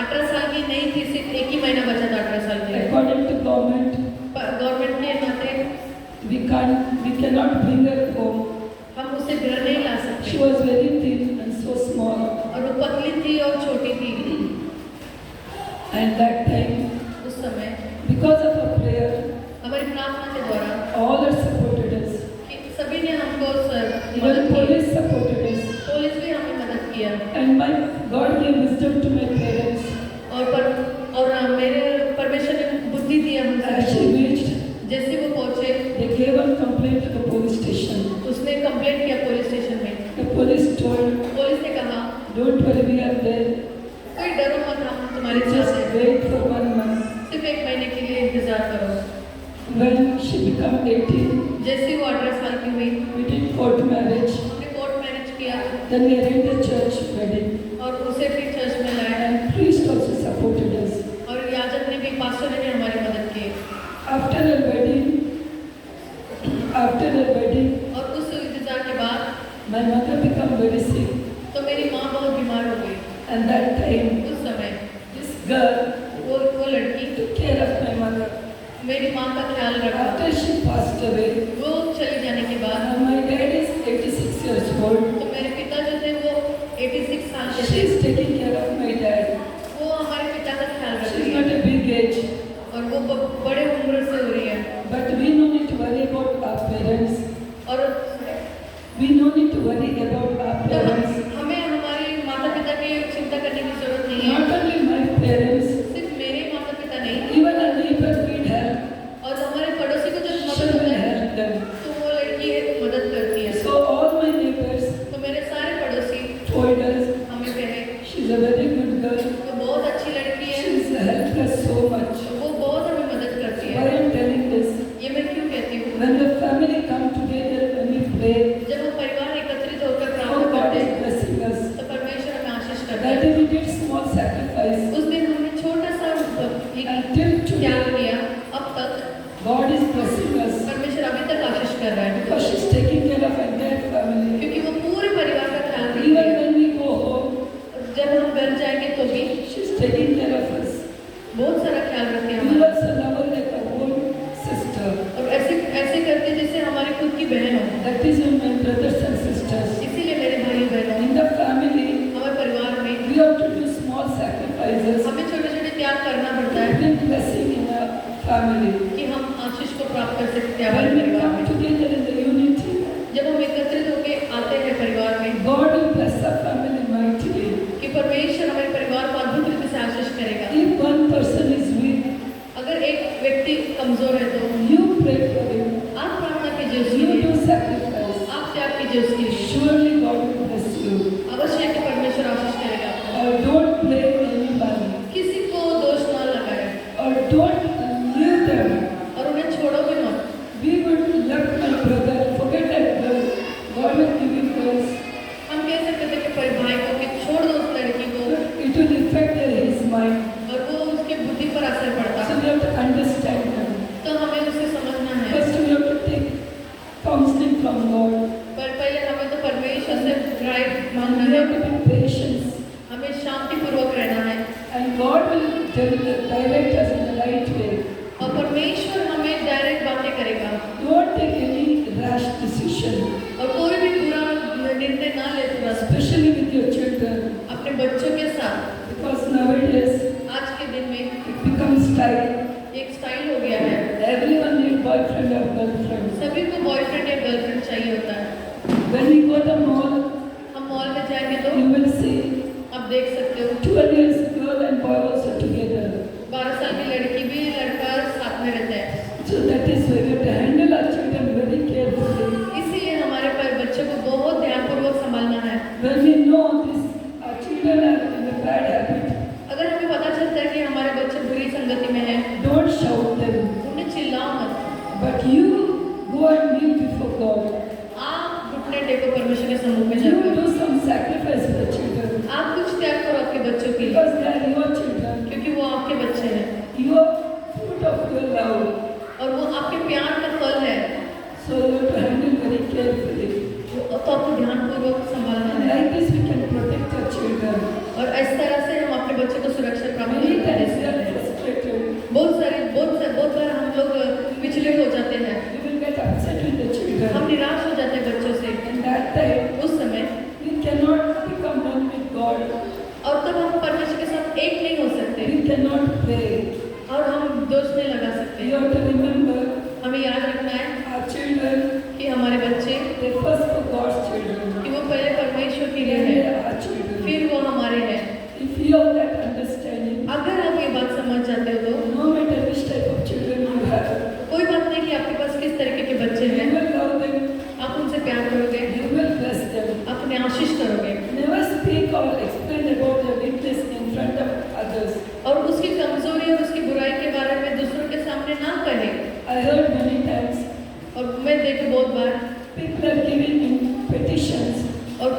Speaker 2: 18 साल की नहीं थी, सिर्फ एक ही महीना बचा था 18 साल के।
Speaker 1: According to government,
Speaker 2: गवर्नमेंट के नाते
Speaker 1: we cannot bring her home.
Speaker 2: हम उसे घर नहीं ला
Speaker 1: She
Speaker 2: सकते
Speaker 1: was very thin and so small.
Speaker 2: और वो पतली थी और छोटी थी।
Speaker 1: And that time,
Speaker 2: उस समय
Speaker 1: because of her prayer,
Speaker 2: हमारी प्रार्थना के द्वारा
Speaker 1: all are supported us.
Speaker 2: कि सभी ने हमको
Speaker 1: Even
Speaker 2: मदद की,
Speaker 1: police supported us.
Speaker 2: पुलिस भी हमें मदद किया
Speaker 1: And my God gave wisdom to my parents.
Speaker 2: और मेरे परमेश्वर ने बुद्धि दी हम
Speaker 1: As she reached,
Speaker 2: जैसे वो पहुंचे
Speaker 1: they gave a complaint to the police station.
Speaker 2: उसने कंप्लेंट किया पुलिस स्टेशन में।
Speaker 1: The police told,
Speaker 2: पुलिस ने कहा
Speaker 1: don't worry, we are there.
Speaker 2: कोई डरो मत, हम तुम्हारे साथ
Speaker 1: Just
Speaker 2: हैं,
Speaker 1: wait for 1 month.
Speaker 2: सिर्फ 1 महीने के लिए इंतजार करो।
Speaker 1: When she became 18,
Speaker 2: जैसे वो 18 साल की हुई
Speaker 1: we did court marriage.
Speaker 2: हमने कोर्ट मैरिज किया
Speaker 1: Then we arranged the church wedding.
Speaker 2: और उसे फिर चर्च में लाया
Speaker 1: And priest also supported us.
Speaker 2: और याजक ने भी, पास्टर ने भी हमारी मदद की।
Speaker 1: After the wedding,
Speaker 2: और उस इंतजार के बाद
Speaker 1: my mother became very sick.
Speaker 2: तो मेरी माँ बहुत बीमार हो गई।
Speaker 1: And that time,
Speaker 2: उस समय
Speaker 1: this girl
Speaker 2: वो लड़की
Speaker 1: took care of my mother.
Speaker 2: मेरी माँ का ख्याल रखा।
Speaker 1: After she passed away,
Speaker 2: वो चले जाने के बाद
Speaker 1: my dad is 86 years old.
Speaker 2: तो मेरे पिता जो थे वो 86 साल के
Speaker 1: She
Speaker 2: थे।
Speaker 1: is taking care of my dad.
Speaker 2: वो हमारे पिता का ख्याल और वो बड़े उम्र से हो रही है
Speaker 1: But we no need to worry about our parents.
Speaker 2: और
Speaker 1: We no need to worry about our
Speaker 2: तो
Speaker 1: parents.
Speaker 2: हमें हमारे माता पिता की चिंता करने की जरूरत नहीं है।
Speaker 1: Not only my parents,
Speaker 2: सिर्फ मेरे माता पिता नहीं,
Speaker 1: even our neighbors need help.
Speaker 2: और हमारे पड़ोसी को जब
Speaker 1: She
Speaker 2: मदद
Speaker 1: will
Speaker 2: होता है
Speaker 1: help them.
Speaker 2: तो वो लड़की है मदद करती है।
Speaker 1: So all my neighbors
Speaker 2: तो मेरे सारे पड़ोसी
Speaker 1: told us
Speaker 2: हमें कहे
Speaker 1: she's a very good girl.
Speaker 2: वो बहुत अच्छी लड़की है,
Speaker 1: She's helped us so much.
Speaker 2: वो बहुत हमें मदद करती
Speaker 1: Why
Speaker 2: है।
Speaker 1: I'm telling this?
Speaker 2: ये मैं क्यों कहती हूँ?
Speaker 1: When the family come together, when we pray,
Speaker 2: जब हम परिवार एकत्रित होकर
Speaker 1: how
Speaker 2: प्रार्थना
Speaker 1: God
Speaker 2: करते
Speaker 1: is
Speaker 2: हैं
Speaker 1: blessing us.
Speaker 2: तो परमेश्वर हमें आशीष करता
Speaker 1: That
Speaker 2: है।
Speaker 1: day we did small sacrifice.
Speaker 2: उस दिन हमने छोटा सा
Speaker 1: Until
Speaker 2: त्याग
Speaker 1: today,
Speaker 2: किया, अब तक
Speaker 1: God is blessing us.
Speaker 2: परमेश्वर अभी तक आशीष कर रहा है
Speaker 1: Because she's taking care of entire family.
Speaker 2: क्योंकि वो पूरे परिवार का ख्याल रखती
Speaker 1: Even
Speaker 2: है।
Speaker 1: when we go home,
Speaker 2: जब हम घर जाएंगे तो भी
Speaker 1: she's taking care of us.
Speaker 2: बहुत सारा ख्याल रखते हैं
Speaker 1: We
Speaker 2: हमारा
Speaker 1: also love her like our own sister.
Speaker 2: और ऐसे ऐसे करते जैसे हमारी खुद की बहन हो।
Speaker 1: That is in my brothers and sisters.
Speaker 2: इसीलिए मेरे भाई बहनों
Speaker 1: In the family,
Speaker 2: हमारे परिवार में
Speaker 1: we have to do small sacrifices.
Speaker 2: हमें छोटे छोटे त्याग करना पड़ता है
Speaker 1: Bring blessing in our family.
Speaker 2: कि हम आशीष को प्राप्त कर सकते हैं हमारे
Speaker 1: When we
Speaker 2: परिवार
Speaker 1: come
Speaker 2: में।
Speaker 1: together in the unity,
Speaker 2: जब हम एकत्रित होकर आते हैं परिवार में
Speaker 1: God will bless our family mightily.
Speaker 2: कि परमेश्वर हमारे परिवार को अद्भुत रूप से आशीष करेगा।
Speaker 1: If one person is weak,
Speaker 2: अगर एक व्यक्ति कमजोर है तो
Speaker 1: you pray for him.
Speaker 2: आप प्रार्थना कीजिए उसके
Speaker 1: You
Speaker 2: लिए,
Speaker 1: do sacrifice.
Speaker 2: आप त्याग कीजिए उसके लिए।
Speaker 1: Surely God will bless you.
Speaker 2: अवश्य है कि परमेश्वर आशीष करेगा आपको।
Speaker 1: Don't blame anybody.
Speaker 2: किसी को दोष ना लगाए
Speaker 1: Or don't leave them.
Speaker 2: और उन्हें छोड़ो भी मत।
Speaker 1: We would love my brother, forget that girl. God will give you girls.
Speaker 2: हम कह सकते थे कि भाई को कि छोड़ दो उस लड़की को
Speaker 1: It will affect his mind.
Speaker 2: और वो उसके बुद्धि पर असर पड़ता
Speaker 1: So we have to understand them.
Speaker 2: तो हमें उसे समझना है।
Speaker 1: First we have to take counseling from God.
Speaker 2: पर पहले हमें तो परमेश्वर से राइट
Speaker 1: And
Speaker 2: मांगना
Speaker 1: we
Speaker 2: है,
Speaker 1: have to be patient.
Speaker 2: हमें शांतिपूर्वक रहना है
Speaker 1: And God will direct us in the right way.
Speaker 2: और परमेश्वर हमें डायरेक्ट बातें करेगा
Speaker 1: Don't take any rash decision,
Speaker 2: और कोई भी बुरा निर्णय ना ले तुरंत
Speaker 1: especially with your children.
Speaker 2: अपने बच्चों के साथ,
Speaker 1: Because nowadays
Speaker 2: आज के दिन में
Speaker 1: it becomes style.
Speaker 2: एक स्टाइल हो गया है,
Speaker 1: Everyone needs boyfriend or girlfriend.
Speaker 2: सभी को बॉयफ्रेंड या गर्लफ्रेंड चाहिए होता है।
Speaker 1: When we go to the mall,
Speaker 2: हम मॉल में जाएंगे तो
Speaker 1: you will see
Speaker 2: आप देख सकते हो
Speaker 1: 12 years girl and boy also together.
Speaker 2: 12 साल की लड़की भी लड़का साथ में रहते हैं।
Speaker 1: So that is why we have to handle our children very carefully.
Speaker 2: इसीलिए हमारे पर बच्चों को बहुत ध्यानपूर्वक संभालना है।
Speaker 1: When we know this, our children are in a bad habit,
Speaker 2: अगर हमें पता चलता है कि हमारे बच्चे बुरी संगति में हैं,
Speaker 1: don't shout them.
Speaker 2: उन्हें चिल्लाओ मत।
Speaker 1: But you go and kneel before God.
Speaker 2: आप घुटने टेको परमेश्वर के सम्मुख में
Speaker 1: You
Speaker 2: जाकर।
Speaker 1: do some sacrifice for the children.
Speaker 2: आप कुछ त्याग करो आपके बच्चों के लिए,
Speaker 1: Because they are your children.
Speaker 2: क्योंकि वो आपके बच्चे हैं
Speaker 1: Your fruit of your love.
Speaker 2: और वो आपके प्यार का फल है।
Speaker 1: So you have to handle very carefully.
Speaker 2: तो आपको ध्यानपूर्वक संभालना
Speaker 1: And
Speaker 2: है
Speaker 1: like this we can protect our children.
Speaker 2: और इस तरह से हम अपने बच्चों को सुरक्षा प्राप्त
Speaker 1: Many
Speaker 2: कर
Speaker 1: times we
Speaker 2: सकते
Speaker 1: are
Speaker 2: हैं।
Speaker 1: frustrated.
Speaker 2: बहुत बार हम लोग विचलित हो जाते हैं,
Speaker 1: We will get upset with the
Speaker 2: हम
Speaker 1: children.
Speaker 2: निराश हो जाते हैं बच्चों से।
Speaker 1: And that time
Speaker 2: उस समय
Speaker 1: we cannot become one with God.
Speaker 2: और तब हम परमेश्वर के साथ एक नहीं हो सकते
Speaker 1: We cannot pray.
Speaker 2: और हम दोष नहीं लगा
Speaker 1: We
Speaker 2: सकते।
Speaker 1: have to remember
Speaker 2: हमें याद रखना है
Speaker 1: our children,
Speaker 2: कि हमारे बच्चे
Speaker 1: they first for God's children.
Speaker 2: कि वो पहले परमेश्वर के लिए
Speaker 1: Then they
Speaker 2: है,
Speaker 1: are our children.
Speaker 2: फिर वो हमारे हैं।
Speaker 1: If you have that understanding,
Speaker 2: अगर आप ये बात समझ जाते हो तो
Speaker 1: no matter which type of children you have,
Speaker 2: कोई बात नहीं कि आपके पास किस तरीके के बच्चे
Speaker 1: you
Speaker 2: हैं,
Speaker 1: will love them,
Speaker 2: आप उनसे प्यार करोगे,
Speaker 1: you will bless them.
Speaker 2: आप उन्हें आशीष करोगे
Speaker 1: Never speak or explain about their weakness in front of others.
Speaker 2: और उसकी कमजोरी और उसकी बुराई के बारे में दूसरों के सामने ना कहे।
Speaker 1: I heard many times
Speaker 2: और मैं देखी बहुत बार
Speaker 1: people are giving in petitions,
Speaker 2: और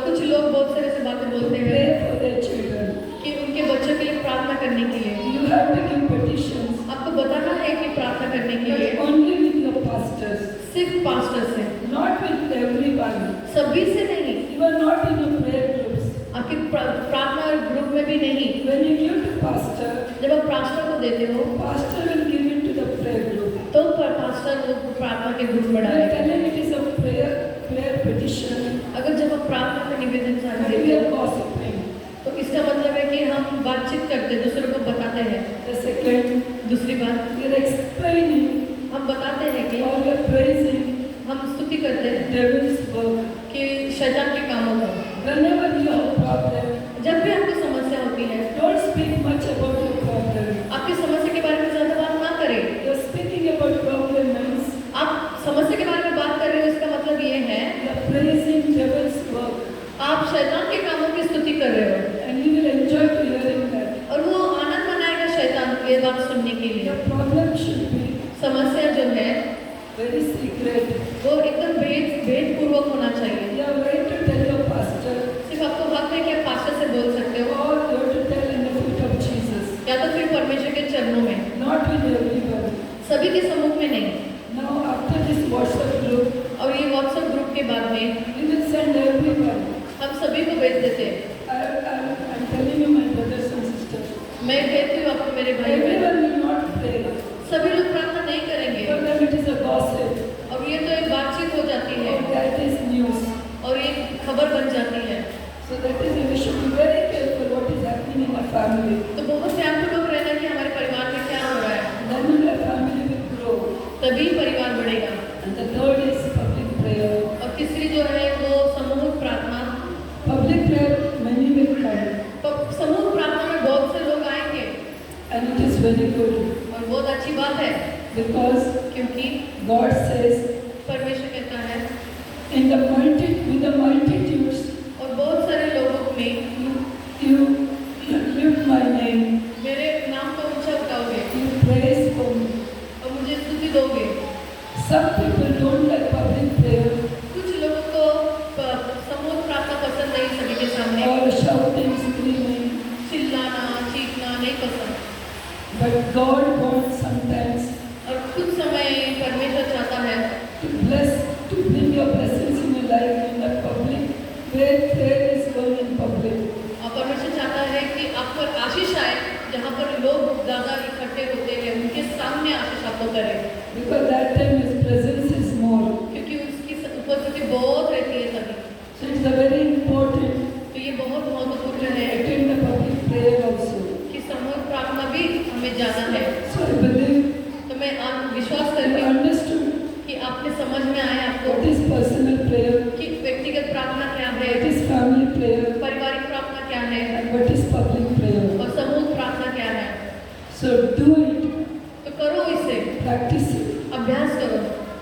Speaker 2: कुछ लोग बहुत सारे से बातें बोलते हैं
Speaker 1: pray for their children.
Speaker 2: कि उनके बच्चों के लिए प्रार्थना करने के लिए।
Speaker 1: You have to give petitions,
Speaker 2: आपको बताना है कि प्रार्थना करने के लिए
Speaker 1: but only with your pastors,
Speaker 2: सिर्फ पास्टर से,
Speaker 1: not with everyone.
Speaker 2: सभी से नहीं,
Speaker 1: You are not in your prayer groups.
Speaker 2: आपके प्रार्थना ग्रुप में भी नहीं।
Speaker 1: When you give to pastor,
Speaker 2: जब आप पास्टर को देते हो
Speaker 1: pastor will give it to the prayer group.
Speaker 2: तो पास्टर वो प्रार्थना के ग्रुप में
Speaker 1: When
Speaker 2: डालेगा।
Speaker 1: telling it is a prayer petition,
Speaker 2: अगर जब आप प्रार्थना का निवेदन चाहते
Speaker 1: we
Speaker 2: हो
Speaker 1: are gossiping.
Speaker 2: तो इसका मतलब है कि हम बातचीत करते हैं, दूसरों को बताते हैं।
Speaker 1: The second,
Speaker 2: दूसरी बात,
Speaker 1: we are explaining
Speaker 2: हम बताते हैं कि
Speaker 1: or we are praising
Speaker 2: हम स्तुति करते हैं
Speaker 1: devil's work.
Speaker 2: कि शैतान के कामों को।
Speaker 1: Whenever you have a problem,
Speaker 2: जब भी आपको समस्या होती है,
Speaker 1: don't speak much about your problem.
Speaker 2: आपकी समस्या के बारे में ज़्यादा बात ना करें।
Speaker 1: You're speaking about problem means
Speaker 2: आप समस्या के बारे में बात कर रहे हो, इसका मतलब ये है
Speaker 1: you're praising devil's work,
Speaker 2: आप शैतान के कामों की स्तुति कर रहे हो
Speaker 1: and you will enjoy to hearing that.
Speaker 2: और वो आनंद मनाएगा शैतान ये बात सुनने के लिए।
Speaker 1: Your problem should be
Speaker 2: समस्या जो है
Speaker 1: very secret.
Speaker 2: वो एकदम भेदपूर्वक होना चाहिए।
Speaker 1: You have right to tell your pastor,
Speaker 2: सिर्फ आपको हक है कि आप पास्टर से बोल सकते हो,
Speaker 1: or you have to tell in the feet of Jesus.
Speaker 2: या तो फिर परमेश्वर के चरणों में,
Speaker 1: Not with everyone.
Speaker 2: सभी के सम्मुख में नहीं।
Speaker 1: Now after this WhatsApp group,
Speaker 2: और ये व्हाट्सएप ग्रुप के बाद में
Speaker 1: we will send everyone.
Speaker 2: हम सभी को भेज देते हैं।
Speaker 1: I'm telling you, my brothers and sisters,
Speaker 2: मैं कहती हूँ आपको मेरे भाई बहन,
Speaker 1: everyone will not pray.
Speaker 2: सभी लोग प्रार्थना नहीं करेंगे
Speaker 1: For them it is a gossip.
Speaker 2: और ये तो एक बातचीत हो जाती है
Speaker 1: Or that is news.
Speaker 2: और ये खबर बन जाती है।
Speaker 1: So that is we should be very careful what is happening in our family.
Speaker 2: तो बहुत ध्यानपूर्वक रहना कि हमारे परिवार में क्या हो रहा है,
Speaker 1: Then only our family will grow.
Speaker 2: तभी परिवार बढ़ेगा।
Speaker 1: And the third is public prayer.
Speaker 2: और तीसरी जो है वो समूह प्रार्थना।
Speaker 1: Public prayer, many will come.
Speaker 2: तो समूह प्रार्थना में बहुत से लोग आएंगे
Speaker 1: And it is very good.
Speaker 2: और बहुत अच्छी बात है,
Speaker 1: Because
Speaker 2: क्योंकि
Speaker 1: God says,
Speaker 2: परमेश्वर कहता है
Speaker 1: with the multitudes,
Speaker 2: और बहुत सारे लोगों में
Speaker 1: you lift my name,
Speaker 2: मेरे नाम को ऊंचा उठाओगे
Speaker 1: you praise for me.
Speaker 2: और मुझे स्तुति दोगे।
Speaker 1: Some people don't like public prayer
Speaker 2: कुछ लोगों को समूह प्रार्थना पसंद नहीं, सभी के सामने
Speaker 1: or shouting, screaming.
Speaker 2: चिल्लाना चीखना नहीं पसंद।
Speaker 1: But God wants sometimes
Speaker 2: और कुछ समय परमेश्वर चाहता है
Speaker 1: to bring your blessings in your life in the public, where prayer is going in public.
Speaker 2: और परमेश्वर चाहता है कि आप पर आशीष आए, जहाँ पर लोग ज़्यादा इकट्ठे होते हैं उनके सामने आशीष आपको करे,
Speaker 1: Because that time His presence is more.
Speaker 2: क्योंकि उसकी उपस्थिति बहुत रहती है तभी।
Speaker 1: So it's a very important
Speaker 2: तो ये बहुत महत्वपूर्ण है
Speaker 1: attend the public prayer also.
Speaker 2: कि समूह प्रार्थना भी हमें जाना है।
Speaker 1: So I believe
Speaker 2: तो मैं आप विश्वास
Speaker 1: you
Speaker 2: करती हूँ
Speaker 1: understood
Speaker 2: कि आपने समझ में आया आपको
Speaker 1: what is personal prayer,
Speaker 2: कि व्यक्तिगत प्रार्थना क्या है,
Speaker 1: what is family prayer,
Speaker 2: पारिवारिक प्रार्थना क्या है
Speaker 1: and what is public prayer.
Speaker 2: और समूह प्रार्थना क्या है।
Speaker 1: So do it,
Speaker 2: तो करो इसे,
Speaker 1: practice it,
Speaker 2: अभ्यास करो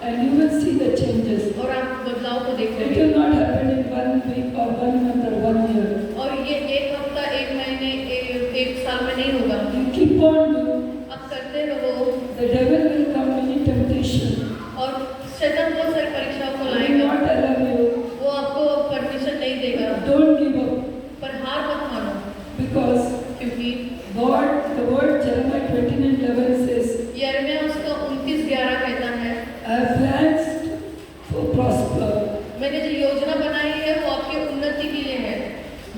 Speaker 1: and you will see the changes.
Speaker 2: और आप बदलाव को देख
Speaker 1: It
Speaker 2: लेंगे।
Speaker 1: will not happen in 1 week or 1 month or 1 year.
Speaker 2: और ये एक हफ्ता, एक महीने, एक साल में नहीं होगा।
Speaker 1: You keep on doing.
Speaker 2: आप करते रहो
Speaker 1: The devil will come many temptation.
Speaker 2: और शैतान बहुत सारी परीक्षाओं को
Speaker 1: He will
Speaker 2: लाएगा,
Speaker 1: not allow you.
Speaker 2: वो आपको परमिशन नहीं देगा,
Speaker 1: Don't give up,
Speaker 2: पर हार मत मानो,
Speaker 1: because
Speaker 2: क्योंकि
Speaker 1: God, the word Jeremiah 29:11 says,
Speaker 2: यिर्मयाह उसका 29:11 कहता है,
Speaker 1: I have plans to prosper.
Speaker 2: मैंने जो योजना बनाई है वो आपकी उन्नति के लिए है।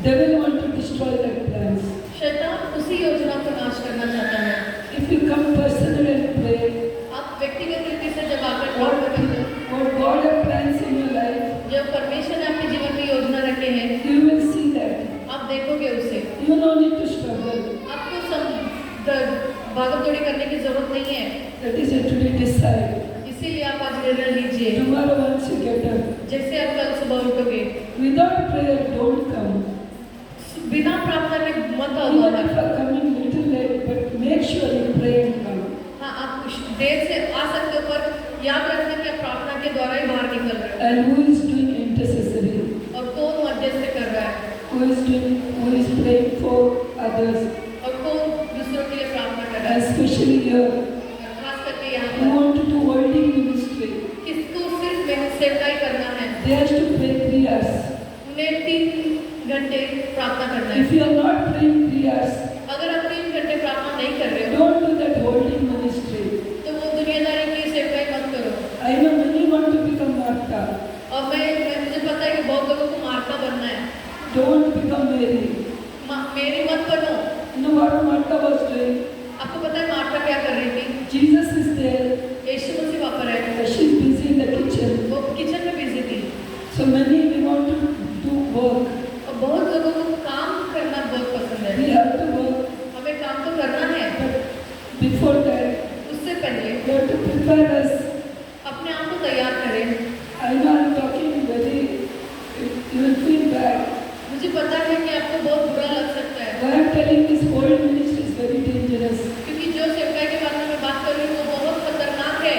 Speaker 1: Devil want to destroy that plans.
Speaker 2: शैतान उसी योजना को नाश करना चाहता है।
Speaker 1: If you come personally and pray,
Speaker 2: आप व्यक्तिगत रीति से जब आकर प्रार्थना करते हो,
Speaker 1: what God has plans in your life,
Speaker 2: जब परमेश्वर ने आपके जीवन में योजना रखे हैं,
Speaker 1: you will see that.
Speaker 2: आप देखोगे उसे।
Speaker 1: You no need to struggle.
Speaker 2: आपको भागम दौड़ी करने की जरूरत नहीं है।
Speaker 1: That is it, today decide.
Speaker 2: इसीलिए आप आज निर्णय लीजिए।
Speaker 1: Tomorrow once you get up.
Speaker 2: जैसे आप कल सुबह उठोगे,
Speaker 1: Without prayer, don't come.
Speaker 2: बिना प्रार्थना के मत आओ।
Speaker 1: Even if you are coming little late, but make sure you pray and come.
Speaker 2: हाँ, आप कुछ देर से आ सकते हो, पर याद रखना कि आप प्रार्थना के द्वारा ही बाहर निकल रहे हो।
Speaker 1: And who is doing intercessory?
Speaker 2: और कौन मध्यस्थ कर रहा है,
Speaker 1: Who is praying for others?
Speaker 2: और कौन दूसरों के लिए प्रार्थना कर रहा है।
Speaker 1: Especially here,
Speaker 2: खास करके यहाँ
Speaker 1: who
Speaker 2: पर
Speaker 1: want to do worldly ministry.
Speaker 2: किसको सिर्फ सेवकाई करना है,
Speaker 1: They have to pray 3 hours.
Speaker 2: उन्हें 3 घंटे प्रार्थना करना है।
Speaker 1: If you are not praying 3 hours,
Speaker 2: अगर आप 3 घंटे प्रार्थना नहीं कर रहे हो,
Speaker 1: don't do that worldly ministry.
Speaker 2: तो वो दुनियादारी की सेवकाई मत करो।
Speaker 1: I know many want to become Martha.
Speaker 2: और मुझे पता है कि बहुत लोगों को मार्था बनना है।
Speaker 1: Don't become Mary.
Speaker 2: मेरी मत बनो।
Speaker 1: You know what Martha was doing?
Speaker 2: आपको पता है मार्था क्या कर रही थी?
Speaker 1: Jesus is there.
Speaker 2: यीशु मसीह वहाँ पर है,
Speaker 1: She is busy in the kitchen.
Speaker 2: वो किचन में बिजी थी।
Speaker 1: So many we want to do work.
Speaker 2: और बहुत लोगों को काम करना बहुत पसंद है।
Speaker 1: We have dangerous.
Speaker 2: क्योंकि जो सेवकाई के बारे में मैं बात कर रही हूँ वो बहुत खतरनाक है।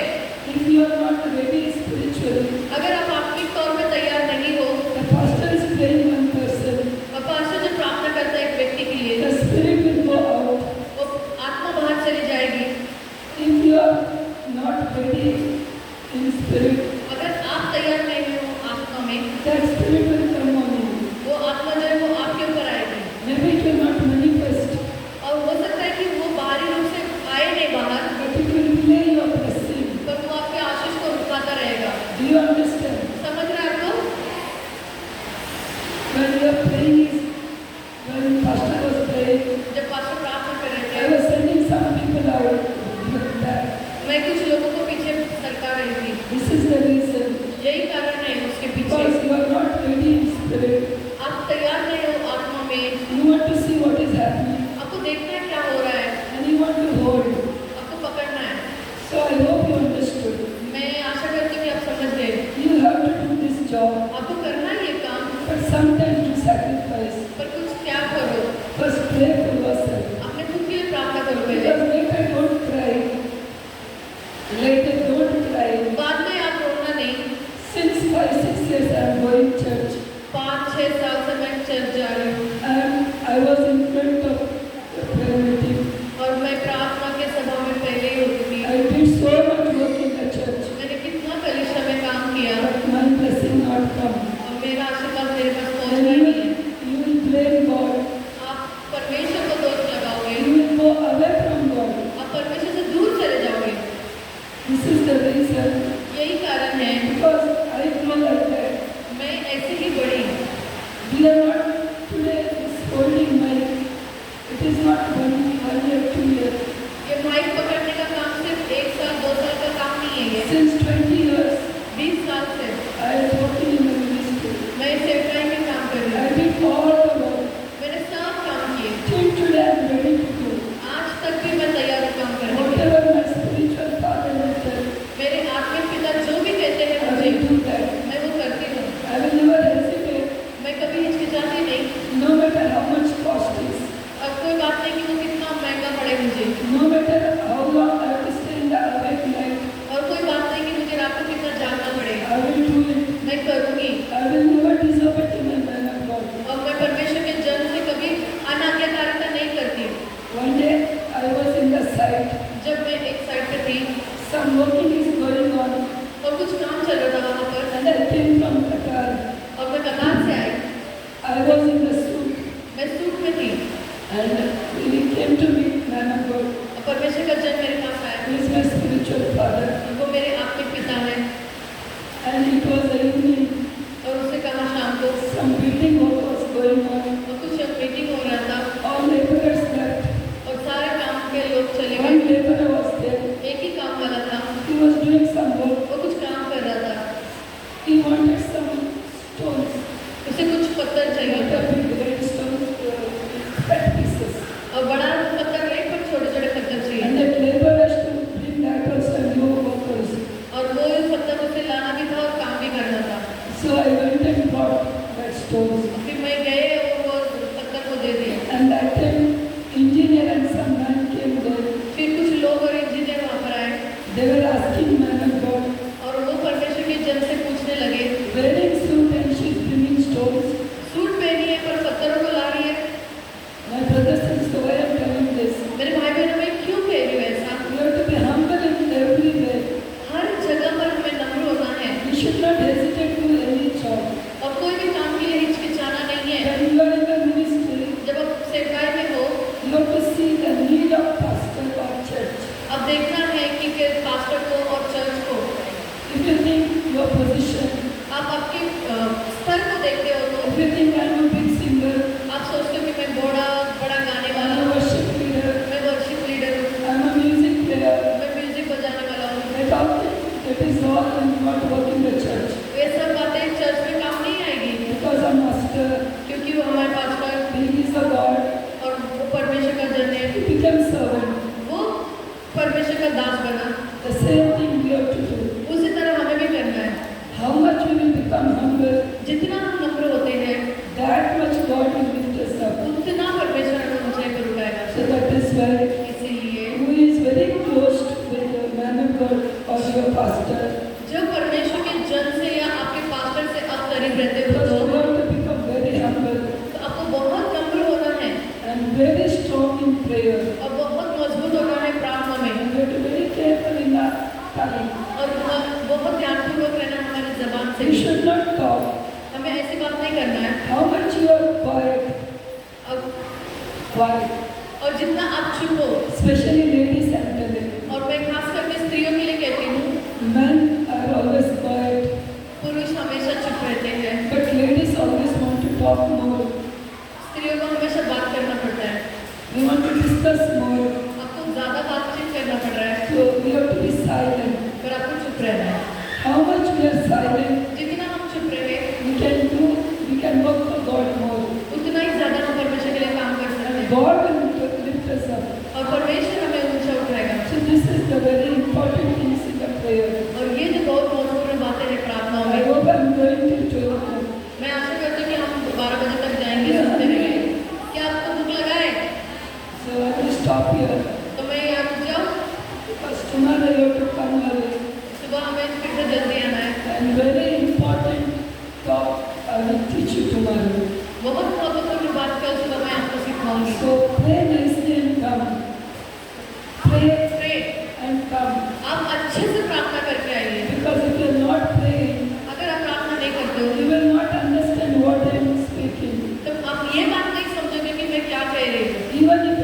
Speaker 1: If you are not ready spiritually,
Speaker 2: अगर आप आत्मिक तौर पे तैयार नहीं हो,
Speaker 1: the pastor is praying one person,
Speaker 2: और पास्टर जब प्रार्थना करता है एक व्यक्ति के लिए,
Speaker 1: the spirit will go out.
Speaker 2: वो आत्मा बाहर चली जाएगी।
Speaker 1: If you are not ready in spirit,
Speaker 2: अगर आप तैयार नहीं हो आत्मा में,
Speaker 1: that spirit will come on you.
Speaker 2: वो आत्मा जो है वो आपके ऊपर आएगी,
Speaker 1: Maybe it will not manifest,
Speaker 2: और हो सकता है कि वो बाहरी रूप से आए नहीं बाहर,
Speaker 1: but it will delay your blessing.
Speaker 2: पर वो आपके आशीष को रुकाता रहेगा।
Speaker 1: Do you understand?
Speaker 2: समझ रहे हैं आप लोग?
Speaker 1: When you are praying, when pastor was praying,
Speaker 2: जब पास्टर प्रार्थना कर रहे
Speaker 1: I
Speaker 2: थे,
Speaker 1: was sending some people out. That
Speaker 2: मैं कुछ लोगों को पीछे सरका रही थी।
Speaker 1: this is the reason.
Speaker 2: यही कारण है उसके पीछे।
Speaker 1: Because you are not ready in spirit.
Speaker 2: आप तैयार नहीं हो आत्मा में,
Speaker 1: You want to see what is happening
Speaker 2: आपको देखना है क्या हो रहा है,
Speaker 1: and you want to hold.
Speaker 2: आपको पकड़ना है।
Speaker 1: So I hope you understood.
Speaker 2: मैं आशा करती हूँ कि आप समझ गए।
Speaker 1: You have to do this job,
Speaker 2: आपको करना है ये काम,
Speaker 1: but sometimes you sacrifice.
Speaker 2: पर कुछ त्याग करो।
Speaker 1: First pray for yourself.
Speaker 2: अपने खुद के लिए प्रार्थना करो पहले।
Speaker 1: Because later don't cry. Later don't cry.
Speaker 2: बाद में आप रोना नहीं।
Speaker 1: Since 5-6 years I am going church
Speaker 2: 5-6 साल से मैं चर्च जा रही हूँ,
Speaker 1: and I was in front of the prayer meeting.
Speaker 2: और मैं प्रार्थना के सभा में पहले ही होती थी।
Speaker 1: I did so much work in the church,
Speaker 2: मैंने कितना कलीसिया में काम किया,
Speaker 1: but my blessing not come.
Speaker 2: और मेरा आशीर्वाद मेरे पास
Speaker 1: And
Speaker 2: पहुँचना नहीं है।
Speaker 1: you will blame God.
Speaker 2: आप परमेश्वर को दोष लगाओगे,
Speaker 1: You will go away from God.
Speaker 2: आप परमेश्वर से दूर चले जाओगे।
Speaker 1: This is the reason.
Speaker 2: यही कारण है
Speaker 1: Because I grow like that.
Speaker 2: मैं ऐसे ही बढ़ी।
Speaker 1: We are not today is holding mic. It is not 1 year, 2 years.
Speaker 2: ये माइक पकड़ने का काम सिर्फ 1 साल 2 साल का काम नहीं है ये।
Speaker 1: Since 20 years,
Speaker 2: 20 साल से
Speaker 1: I am working in the ministry.
Speaker 2: मैं सेवकाई में काम कर रही
Speaker 1: I
Speaker 2: हूँ।
Speaker 1: did all the work.
Speaker 2: मैंने सब काम किए।
Speaker 1: Till today I am ready to do.
Speaker 2: आज तक भी मैं तैयार हूँ काम करने के लिए।
Speaker 1: Whatever my spiritual father will tell,
Speaker 2: मेरे आत्मिक पिता जो भी कहते हैं
Speaker 1: I
Speaker 2: मुझे,
Speaker 1: will do that.
Speaker 2: मैं वो करती हूँ।
Speaker 1: I will never hesitate,
Speaker 2: मैं कभी हिचकिचाती नहीं।
Speaker 1: no matter how much cost is,
Speaker 2: अब कोई बात नहीं कि वो कितना महंगा पड़े मुझे,
Speaker 1: no matter how long I have to stay in the awake night,
Speaker 2: और कोई बात नहीं कि मुझे रात को कितना जागना पड़ेगा,
Speaker 1: I will do it.
Speaker 2: मैं करूँगी।
Speaker 1: I will never disobey to my man of God.
Speaker 2: और मैं परमेश्वर के जन से कभी अनाज्ञाकारिता नहीं करती।
Speaker 1: One day I was in the site,
Speaker 2: जब मैं एक साइड पे थी
Speaker 1: some working is going on,
Speaker 2: और कुछ काम चल रहा था वहाँ पर,
Speaker 1: and I came from Qatar.
Speaker 2: और मैं कतार से आई,
Speaker 1: I was in the suit,
Speaker 2: मैं सूट में थी,
Speaker 1: and he came to me, man of God.
Speaker 2: और परमेश्वर का जन मेरे पास आया।
Speaker 1: He is my spiritual father,
Speaker 2: वो मेरे आत्मिक पिता हैं,
Speaker 1: and it was the evening.
Speaker 2: और उसने कहा शाम को,
Speaker 1: Some building work was going on.
Speaker 2: और कुछ मीटिंग हो रहा था,
Speaker 1: All laborers left.
Speaker 2: और सारे काम के लोग चले
Speaker 1: One
Speaker 2: गए।
Speaker 1: laborer was there.
Speaker 2: एक ही काम वाला था,
Speaker 1: He was doing some work.
Speaker 2: वो कुछ काम कर रहा था।
Speaker 1: He wanted some stones,
Speaker 2: उसे कुछ पत्थर चाहिए
Speaker 1: not
Speaker 2: था,
Speaker 1: a big red stones, fat pieces.
Speaker 2: और बड़ा पत्थर नहीं पर छोटे छोटे पत्थर
Speaker 1: And
Speaker 2: चाहिए।
Speaker 1: that laborer has to bring that also and no workers.
Speaker 2: और वो पत्थर उसे लाना भी था और काम भी करना था।
Speaker 1: So I went and bought that stones.
Speaker 2: फिर मैं गए और वो पत्थर को दे दिए।
Speaker 1: And that time, engineer and some man came there.
Speaker 2: फिर कुछ लोग और इंजीनियर वहाँ पर आए,
Speaker 1: They were asking man of God,
Speaker 2: और वो परमेश्वर के जन से पूछने लगे,
Speaker 1: wearing suit and she's bringing stones.
Speaker 2: Suit पहनी है पर पत्थरों को ला रही है।
Speaker 1: My brother said, so I am telling this.
Speaker 2: मेरे भाई बहनों में क्यों कह रही हूँ ऐसा?
Speaker 1: You have to be humble in everywhere.
Speaker 2: हर जगह पर हमें नम्र होना है,
Speaker 1: You should not hesitate to do any job.
Speaker 2: और कोई भी काम के लिए हिचकिचाना नहीं है।
Speaker 1: When you are in the ministry,
Speaker 2: जब आप सेवकाई में हो,
Speaker 1: you have to see the need of pastor or church.
Speaker 2: अब देखना है कि फिर पास्टर को और चर्च को,
Speaker 1: If you think your position,
Speaker 2: आप आपके स्तर को देखते हो तो
Speaker 1: if you think I am a big singer,
Speaker 2: आप सोचते हो कि मैं बड़ा बड़ा गाने
Speaker 1: I
Speaker 2: वाला
Speaker 1: am a
Speaker 2: हूँ,
Speaker 1: worship leader,
Speaker 2: मैं वर्शिप लीडर हूँ,
Speaker 1: I am a music player,
Speaker 2: मैं म्यूजिक बजाने वाला हूँ।
Speaker 1: that all that is all and not work in the church.
Speaker 2: वे सब बातें चर्च में काम नहीं आएगी,
Speaker 1: Because a master,
Speaker 2: क्योंकि वो हमारे pastor
Speaker 1: he is a God,
Speaker 2: और वो परमेश्वर का जन है,
Speaker 1: he became servant.
Speaker 2: वो परमेश्वर का दास बना।
Speaker 1: The same thing we have to do.
Speaker 2: उसी तरह हमें भी करना है।
Speaker 1: How much we will become humble,
Speaker 2: जितना हम नम्र होते हैं,
Speaker 1: that much God will lift us up.
Speaker 2: उतना परमेश्वर हमें ऊंचाई पर उठाएगा।
Speaker 1: So that is why
Speaker 2: इसीलिए
Speaker 1: pastor,
Speaker 2: जब परमेश्वर के जन से या आपके पास्टर से आप करीब रहते हो
Speaker 1: because
Speaker 2: तो
Speaker 1: we have to become very humble
Speaker 2: आपको बहुत नम्र होना है
Speaker 1: and very strong in prayer.
Speaker 2: और बहुत मजबूत होना है प्रार्थना में
Speaker 1: And we have to be very careful in our tongue.
Speaker 2: और बहुत ध्यानपूर्वक रहना हमारी जबान से
Speaker 1: We
Speaker 2: भी।
Speaker 1: should not talk.
Speaker 2: हमें ऐसी बात नहीं करना है
Speaker 1: How much you are quiet, quiet,
Speaker 2: और जितना आप चुप हो,
Speaker 1: especially ladies I'm telling.
Speaker 2: और मैं खास करके स्त्रियों के लिए कहती हूँ,
Speaker 1: Men are always quiet,
Speaker 2: पुरुष हमेशा चुप रहते हैं,
Speaker 1: but ladies always want to talk more.
Speaker 2: स्त्रियों को हमेशा बात करना पड़ता है,
Speaker 1: They want to discuss more.
Speaker 2: आपको ज़्यादा बातचीत करना पड़ रहा है,
Speaker 1: So we have to be silent.
Speaker 2: पर आपको चुप रहना है।
Speaker 1: How much we are silent,
Speaker 2: जितना हम चुप रहे,
Speaker 1: we can work for God more.
Speaker 2: उतना ही ज़्यादा हम परमेश्वर के लिए काम कर सकते हैं,
Speaker 1: God will lift us up.
Speaker 2: और परमेश्वर हमें ऊंचा उठाएगा।
Speaker 1: So this is the very important things in the prayer.
Speaker 2: और ये जो बहुत महत्वपूर्ण बातें हैं प्रार्थनाओं
Speaker 1: I
Speaker 2: में,
Speaker 1: hope I'm going to 12 o'clock.
Speaker 2: मैं आशा करती हूँ कि हम 12 बजे तक जाएंगे सुनते रहेंगे। क्या आपको भूख लगा है?
Speaker 1: So I will stop here.
Speaker 2: तो मैं यहाँ रुक जाऊँ?
Speaker 1: Because tomorrow you have to come early.
Speaker 2: सुबह हमें फिर से जल्दी आना है।
Speaker 1: And very important talk I will teach you tomorrow.
Speaker 2: बहुत महत्वपूर्ण बात कल सुबह मैं आपको सिखाऊंगी।
Speaker 1: So pray nicely and come. Pray
Speaker 2: Pray,
Speaker 1: and come.
Speaker 2: आप अच्छे से प्रार्थना करके आइए।
Speaker 1: Because if you are not praying,
Speaker 2: अगर आप प्रार्थना नहीं करते हो,
Speaker 1: you will not understand what I am speaking.
Speaker 2: तो आप ये बात नहीं समझोगे कि मैं क्या कह रही हूँ।
Speaker 1: Even if